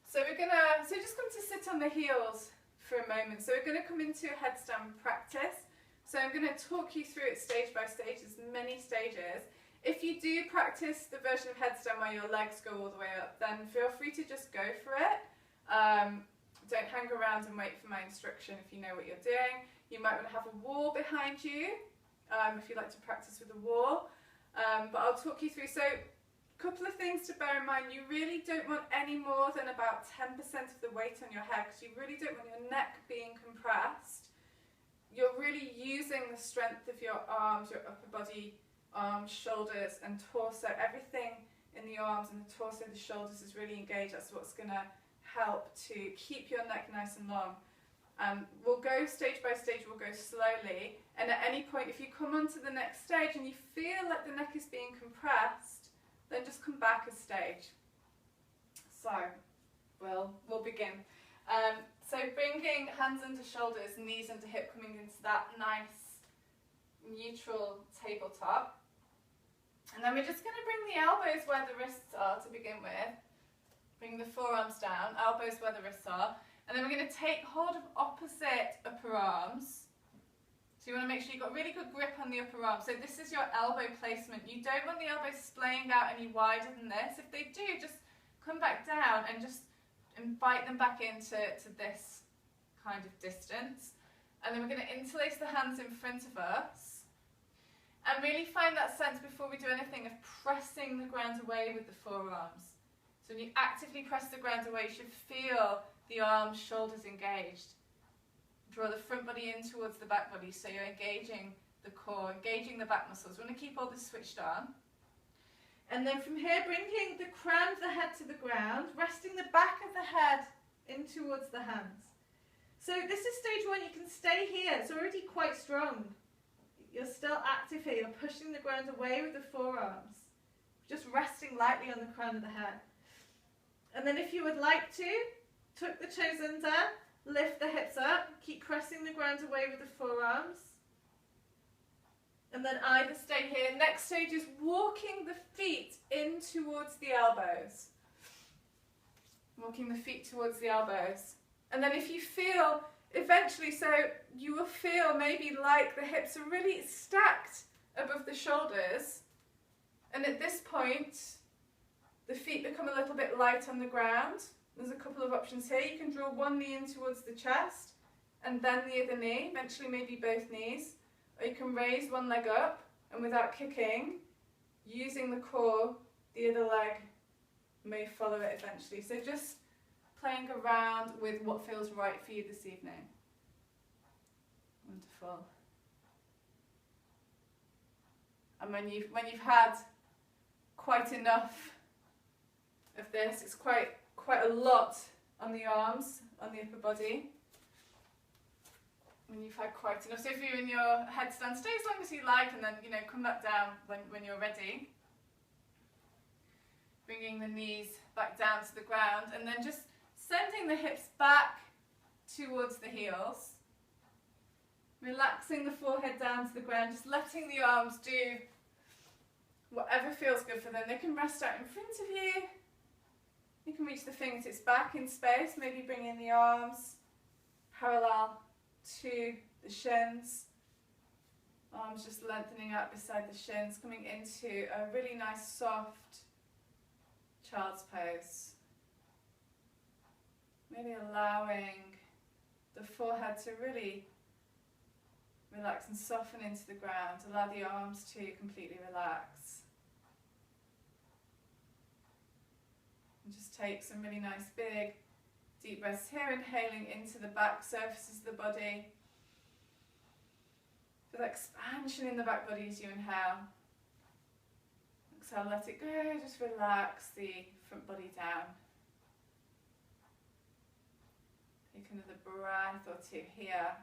So we're just going to sit on the heels for a moment. So we're going to come into a headstand practice. So I'm going to talk you through it stage by stage. There's many stages. If you do practice the version of headstand where your legs go all the way up, then feel free to just go for it. Don't hang around and wait for my instruction if you know what you're doing. You might want to have a wall behind you if you like to practice with a wall. But I'll talk you through. So a couple of things to bear in mind. You really don't want any more than about 10% of the weight on your head, because you really don't want your neck being compressed. You're really using the strength of your arms, your upper body, arms, shoulders and torso. Everything in the arms and the torso, the shoulders is really engaged. That's what's going to help to keep your neck nice and long. We'll go stage by stage, we'll go slowly, and at any point if you come onto the next stage and you feel like the neck is being compressed, then just come back a stage. So we'll begin. So bringing hands under shoulders, knees under hip, coming into that nice neutral tabletop. And then we're just going to bring the elbows where the wrists are to begin with. Bring the forearms down, elbows where the wrists are. And then we're going to take hold of opposite upper arms. So you want to make sure you've got really good grip on the upper arm. So this is your elbow placement. You don't want the elbows splaying out any wider than this. If they do, just come back down and just invite them back into this kind of distance. And then we're going to interlace the hands in front of us. And really find that sense before we do anything of pressing the ground away with the forearms. So when you actively press the ground away, you should feel the arms, shoulders engaged. Draw the front body in towards the back body, so you're engaging the core, engaging the back muscles. We want to keep all this switched on. And then from here, bringing the crown of the head to the ground, resting the back of the head in towards the hands. So this is stage 1. You can stay here. It's already quite strong. You're still active here. You're pushing the ground away with the forearms. Just resting lightly on the crown of the head. And then if you would like to, tuck the toes under, lift the hips up, keep pressing the ground away with the forearms. And then either stay here. Next stage is walking the feet in towards the elbows. Walking the feet towards the elbows. And then if you feel, eventually, so you will feel maybe like the hips are really stacked above the shoulders. And at this point, the feet become a little bit light on the ground. There's a couple of options here. You can draw one knee in towards the chest and then the other knee, eventually maybe both knees. Or you can raise one leg up and without kicking, using the core, the other leg may follow it eventually. So just playing around with what feels right for you this evening. Wonderful. And when you've had quite enough of this, it's quite a lot on the arms, on the upper body. When you've had quite enough. So if you're in your headstand, stay as long as you like and then, come back down when you're ready. Bringing the knees back down to the ground and then just sending the hips back towards the heels. Relaxing the forehead down to the ground, just letting the arms do whatever feels good for them. They can rest out in front of you. You can reach the fingertips back in space, maybe bringing the arms parallel to the shins. Arms just lengthening out beside the shins, coming into a really nice soft child's pose. Really allowing the forehead to really relax and soften into the ground. Allow the arms to completely relax. And just take some really nice big deep breaths here, inhaling into the back surfaces of the body. Feel that expansion in the back body as you inhale. Exhale, let it go, just relax the front body down. Take another breath or two here.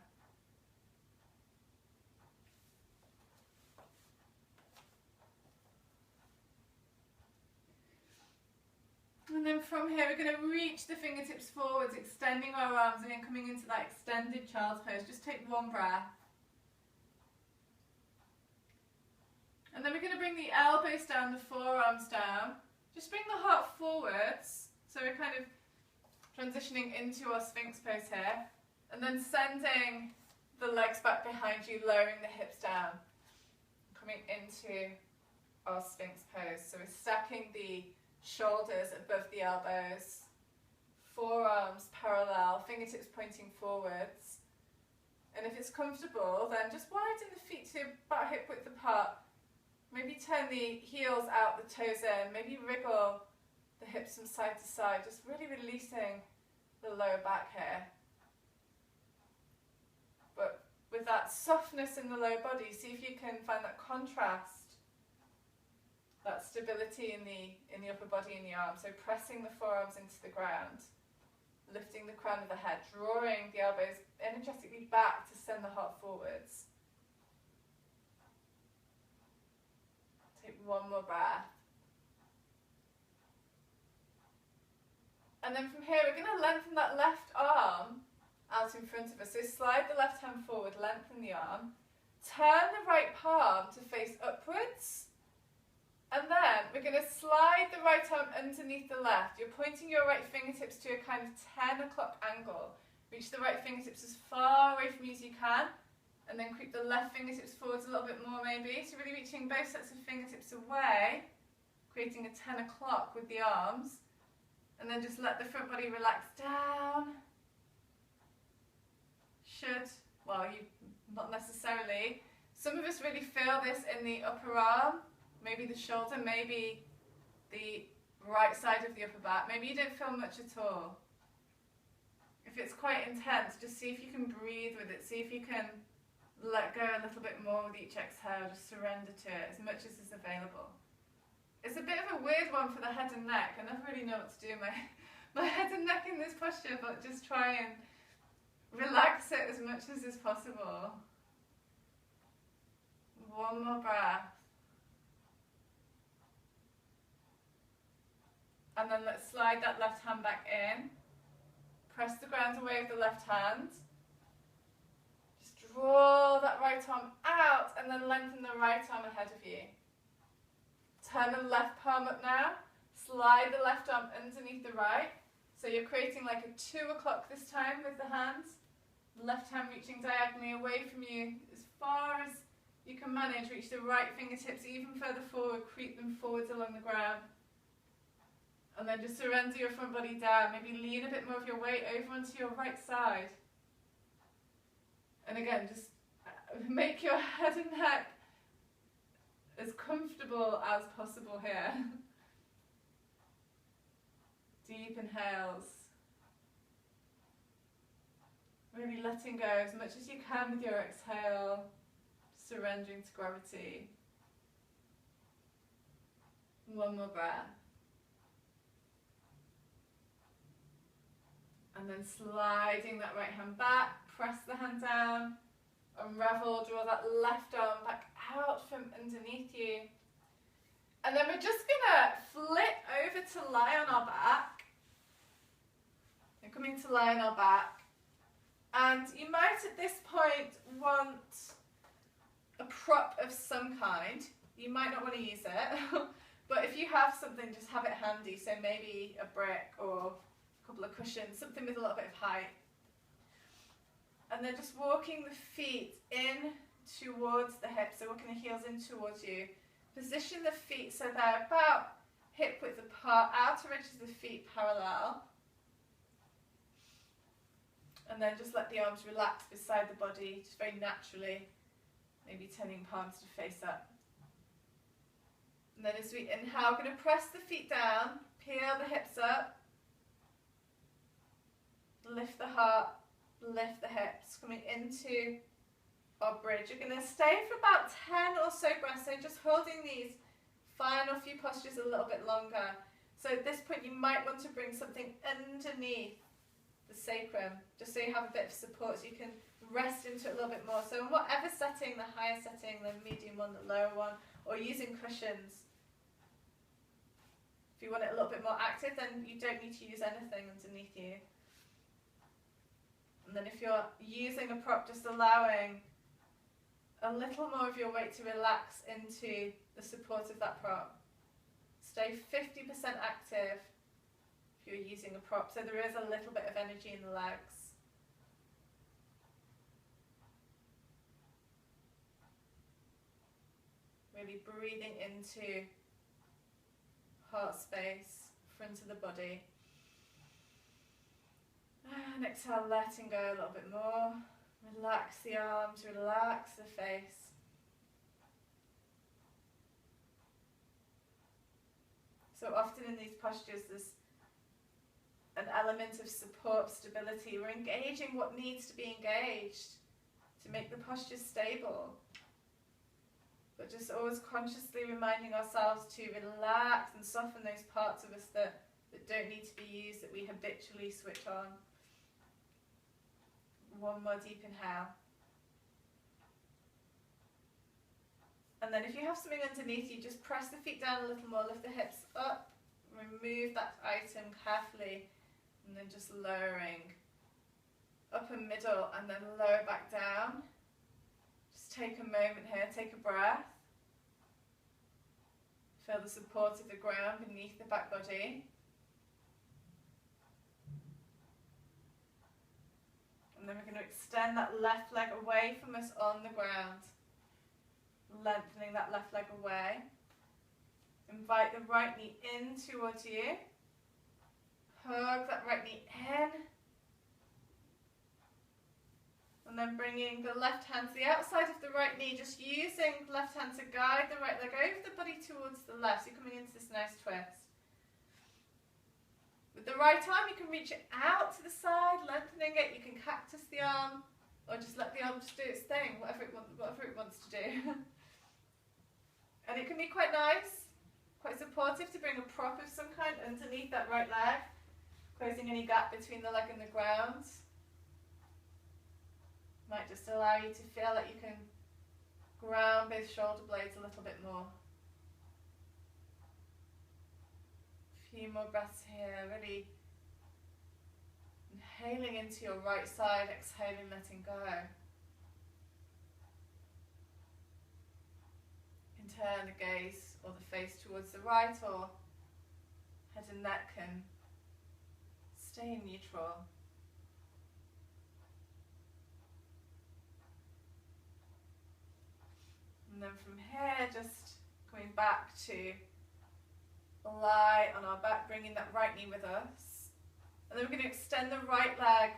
And then from here we're going to reach the fingertips forwards, extending our arms and then coming into that extended child's pose. Just take one breath. And then we're going to bring the elbows down, the forearms down. Just bring the heart forwards. So we're kind of transitioning into our Sphinx pose here. And then sending the legs back behind you, lowering the hips down. Coming into our Sphinx pose. So we're stacking the shoulders above the elbows, forearms parallel, fingertips pointing forwards. And if it's comfortable, then just widen the feet to about hip width apart. Maybe turn the heels out, the toes in. Maybe wriggle the hips from side to side, just really releasing the lower back here. But with that softness in the lower body, see if you can find that contrast, that stability in the upper body and the arms. So pressing the forearms into the ground, lifting the crown of the head, drawing the elbows energetically back to send the heart forwards. Take one more breath. And then from here we're going to lengthen that left arm out in front of us. So slide the left hand forward, lengthen the arm. Turn the right palm to face upwards. And then we're going to slide the right arm underneath the left. You're pointing your right fingertips to a kind of 10 o'clock angle. Reach the right fingertips as far away from you as you can. And then creep the left fingertips forwards a little bit more maybe. So really reaching both sets of fingertips away, creating a 10 o'clock with the arms. And then just let the front body relax down. Not necessarily. Some of us really feel this in the upper arm, maybe the shoulder, maybe the right side of the upper back. Maybe you don't feel much at all. If it's quite intense, just see if you can breathe with it. See if you can let go a little bit more with each exhale. Just surrender to it as much as is available. It's a bit of a weird one for the head and neck. I never really know what to do with my head and neck in this posture, but just try and relax it as much as is possible. One more breath. And then let's slide that left hand back in. Press the ground away with the left hand. Just draw that right arm out and then lengthen the right arm ahead of you. Turn the left palm up now. Slide the left arm underneath the right. So you're creating like a 2 o'clock this time with the hands. Left hand reaching diagonally away from you as far as you can manage. Reach the right fingertips even further forward. Creep them forwards along the ground. And then just surrender your front body down. Maybe lean a bit more of your weight over onto your right side. And again, just make your head and neck as comfortable as possible here. Deep inhales. Really letting go as much as you can with your exhale. Surrendering to gravity. One more breath. And then sliding that right hand back, press the hand down, unravel, draw that left arm back out from underneath you. And then we're just going to flip over to lie on our back. We're coming to lie on our back. And you might at this point want a prop of some kind. You might not want to use it, but if you have something, just have it handy. So maybe a brick or a couple of cushions, something with a little bit of height. And then just walking the feet in towards the hips, so walking the heels in towards you. Position the feet so they're about hip width apart, outer edges of the feet parallel. And then just let the arms relax beside the body, just very naturally, maybe turning palms to face up. And then as we inhale, we're going to press the feet down, peel the hips up, lift the heart, lift the hips, coming into our bridge. You're going to stay for about 10 or so breaths, so just holding these final few postures a little bit longer. So at this point you might want to bring something underneath the sacrum, just so you have a bit of support, so you can rest into it a little bit more. So in whatever setting, the higher setting, the medium one, the lower one, or using cushions. If you want it a little bit more active, then you don't need to use anything underneath you. And then if you're using a prop, just allowing a little more of your weight to relax into the support of that prop. Stay 50% active if you're using a prop, so there is a little bit of energy in the legs. Really breathing into heart space, front of the body. And exhale, letting go a little bit more. Relax the arms, relax the face. So often in these postures there's an element of support, stability. We're engaging what needs to be engaged to make the posture stable. But just always consciously reminding ourselves to relax and soften those parts of us that don't need to be used, that we habitually switch on. One more deep inhale. And then if you have something underneath you, just press the feet down a little more, lift the hips up, remove that item carefully, and then just lowering up and middle, and then lower back down. Just take a moment here, take a breath. Feel the support of the ground beneath the back body. And then we're going to extend that left leg away from us on the ground. Lengthening that left leg away. Invite the right knee in towards you. Hug that right knee in. And then bringing the left hand to the outside of the right knee, just using the left hand to guide the right leg over the body towards the left. So you're coming into this nice twist. With the right arm, you can reach it out to the side, lengthening it. You can cactus the arm, or just let the arm just do its thing, whatever it wants to do. And it can be quite nice, quite supportive to bring a prop of some kind underneath that right leg, closing any gap between the leg and the ground. Might just allow you to feel like you can ground both shoulder blades a little bit more. A few more breaths here, really inhaling into your right side, exhaling, letting go. You can turn the gaze or the face towards the right, or head and neck can stay neutral. And then from here, just coming back to lie on our back, bringing that right knee with us. And then we're going to extend the right leg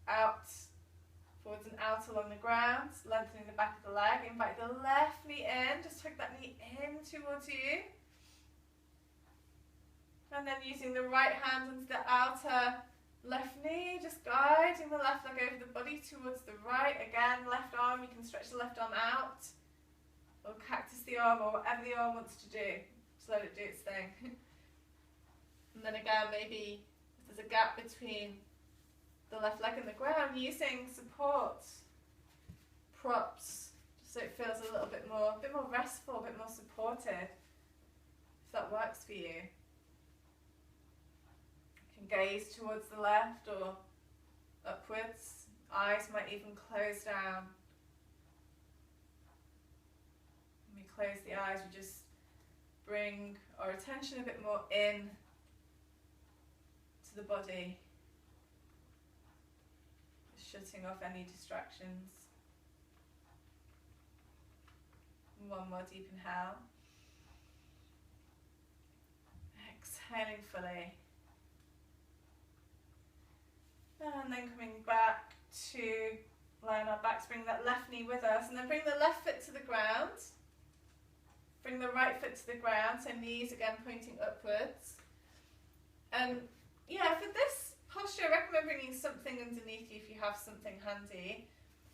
out, forwards and out along the ground, lengthening the back of the leg. Invite the left knee in, just tuck that knee in towards you. And then using the right hand onto the outer left knee, just guiding the left leg over the body towards the right. Again, left arm, you can stretch the left arm out, or cactus the arm, or whatever the arm wants to do. Just let it do its thing. And then again, maybe if there's a gap between the left leg and the ground, using support, props, just so it feels a little bit more restful, a bit more supported, if that works for you. You can gaze towards the left or upwards. Eyes might even close down. When we close the eyes, we just bring our attention a bit more in to the body, shutting off any distractions. One more deep inhale. Exhaling fully. And then coming back to lie on our backs, bring that left knee with us, and then bring the left foot to the ground. Bring the right foot to the ground, so knees again pointing upwards. And yeah, for this posture, I recommend bringing something underneath you if you have something handy.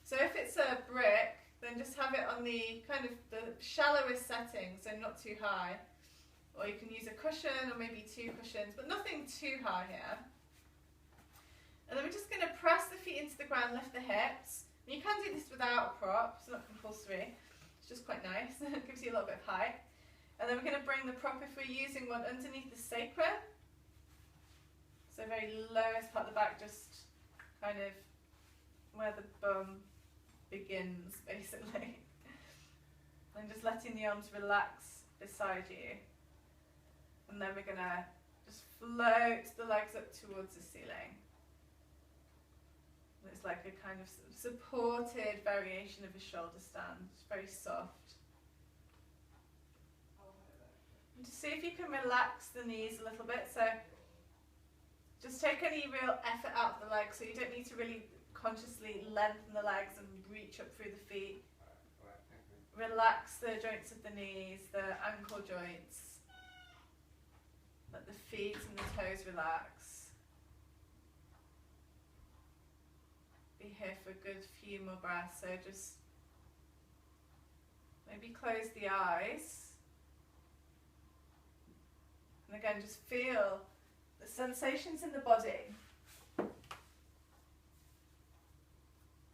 So if it's a brick, then just have it on the kind of the shallowest setting, so not too high. Or you can use a cushion or maybe two cushions, but nothing too high here. And then we're just going to press the feet into the ground, lift the hips. And you can do this without a prop, it's not compulsory. It's just quite nice, it gives you a little bit of height. And then we're going to bring the prop, if we're using one, underneath the sacrum. So very lowest part of the back, just kind of where the bum begins, basically. And just letting the arms relax beside you. And then we're going to just float the legs up towards the ceiling. And it's like a kind of supported variation of a shoulder stand. It's very soft. And just see if you can relax the knees a little bit. So just take any real effort out of the legs, so you don't need to really consciously lengthen the legs and reach up through the feet. Relax the joints of the knees, the ankle joints. Let the feet and the toes relax. Be here for a good few more breaths, so just maybe close the eyes. And again, just feel the sensations in the body.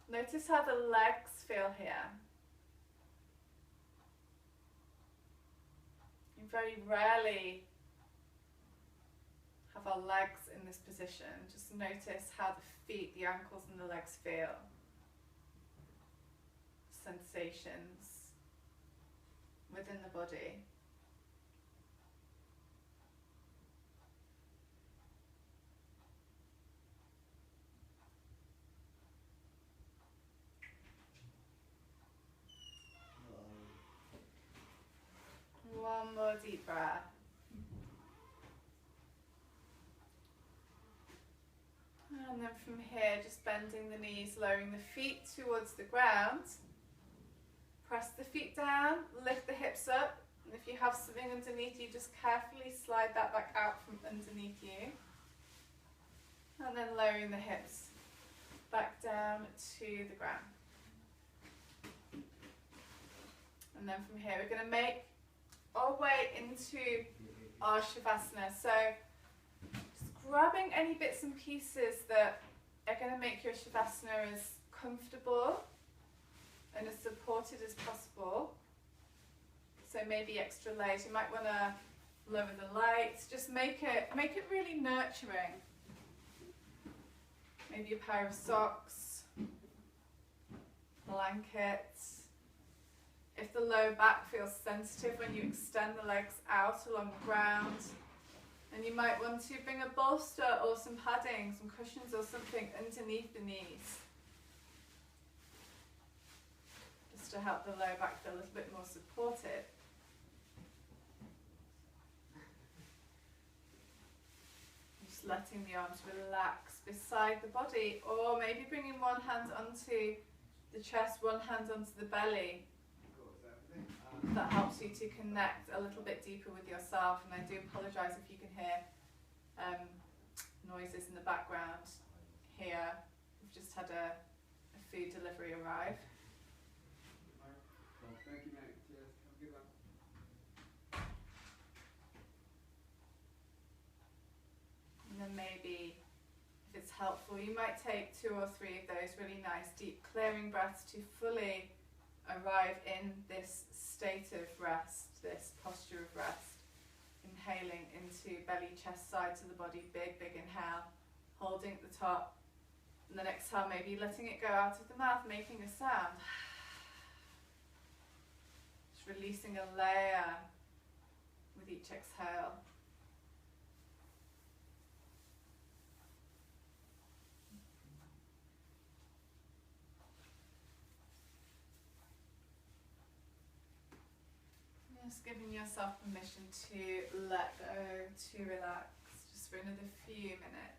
Notice how the legs feel here. You very rarely have our legs in this position. Just notice how the feet, the ankles and the legs feel. Sensations within the body. And then from here, just bending the knees, lowering the feet towards the ground. Press the feet down, lift the hips up, and if you have something underneath you, just carefully slide that back out from underneath you. And then lowering the hips back down to the ground. And then from here, we're going to make our way into our Shavasana. So just grabbing any bits and pieces that are going to make your Shavasana as comfortable and as supported as possible. So maybe extra layers. You might want to lower the lights. Just make it really nurturing. Maybe a pair of socks, blankets. If the low back feels sensitive when you extend the legs out along the ground, then you might want to bring a bolster or some padding, some cushions or something underneath the knees, just to help the low back feel a little bit more supported. Just letting the arms relax beside the body, or maybe bringing one hand onto the chest, one hand onto the belly. That helps you to connect a little bit deeper with yourself. And I do apologise if you can hear noises in the background here. We've just had a food delivery arrive. Well, thank you, mate. Cheers. Have a good one. And then maybe, if it's helpful, you might take 2 or 3 of those really nice deep clearing breaths to fully arrive in this state of rest, this posture of rest. Inhaling into belly, chest, sides of the body, big, big inhale, holding at the top. And then exhale, maybe letting it go out of the mouth, making a sound. Just releasing a layer with each exhale. Just giving yourself permission to let go, to relax, just for another few minutes.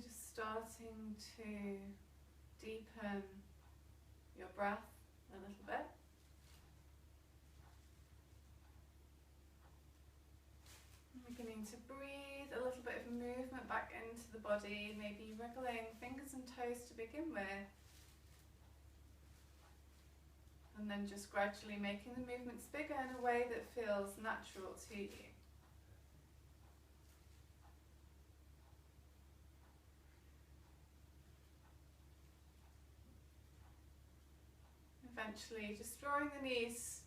just starting to deepen your breath a little bit. Beginning to breathe, a little bit of movement back into the body, maybe wriggling fingers and toes to begin with. And then just gradually making the movements bigger in a way that feels natural to you. Eventually just drawing the knees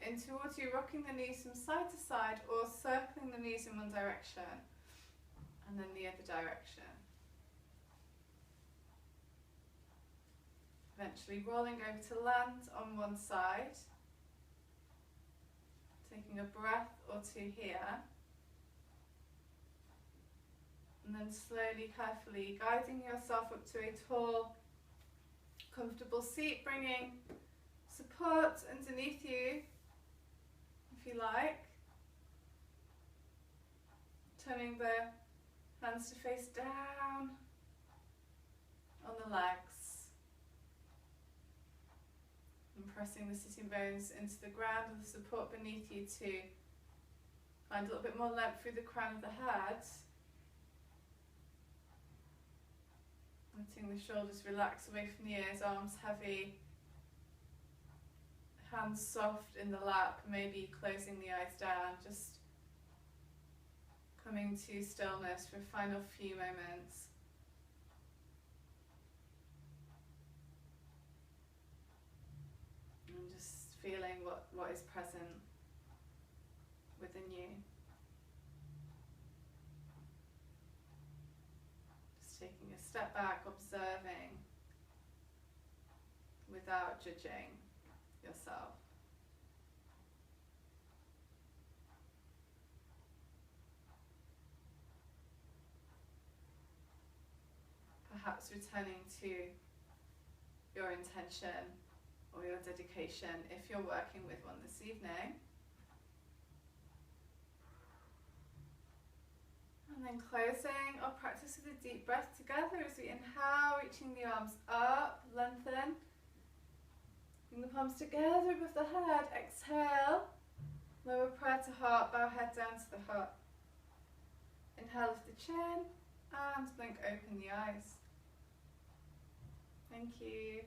in towards you, rocking the knees from side to side or circling the knees in one direction and then the other direction. Eventually rolling over to land on one side, taking a breath or two here, and then slowly, carefully guiding yourself up to a tall, comfortable seat, bringing support underneath you, if you like. Turning the hands to face down on the legs. And pressing the sitting bones into the ground with the support beneath you to find a little bit more length through the crown of the head. Letting the shoulders relax away from the ears, arms heavy, hands soft in the lap, maybe closing the eyes down, just coming to stillness for a final few moments. And just feeling what is present within you. Just taking a step back, observing without judging yourself. Perhaps returning to your intention or your dedication if you're working with one this evening. And then closing our practice with a deep breath together as we inhale, reaching the arms up, lengthen. Bring the palms together above the head. Exhale. Lower prayer to heart, bow head down to the heart. Inhale, lift the chin and blink open the eyes. Thank you.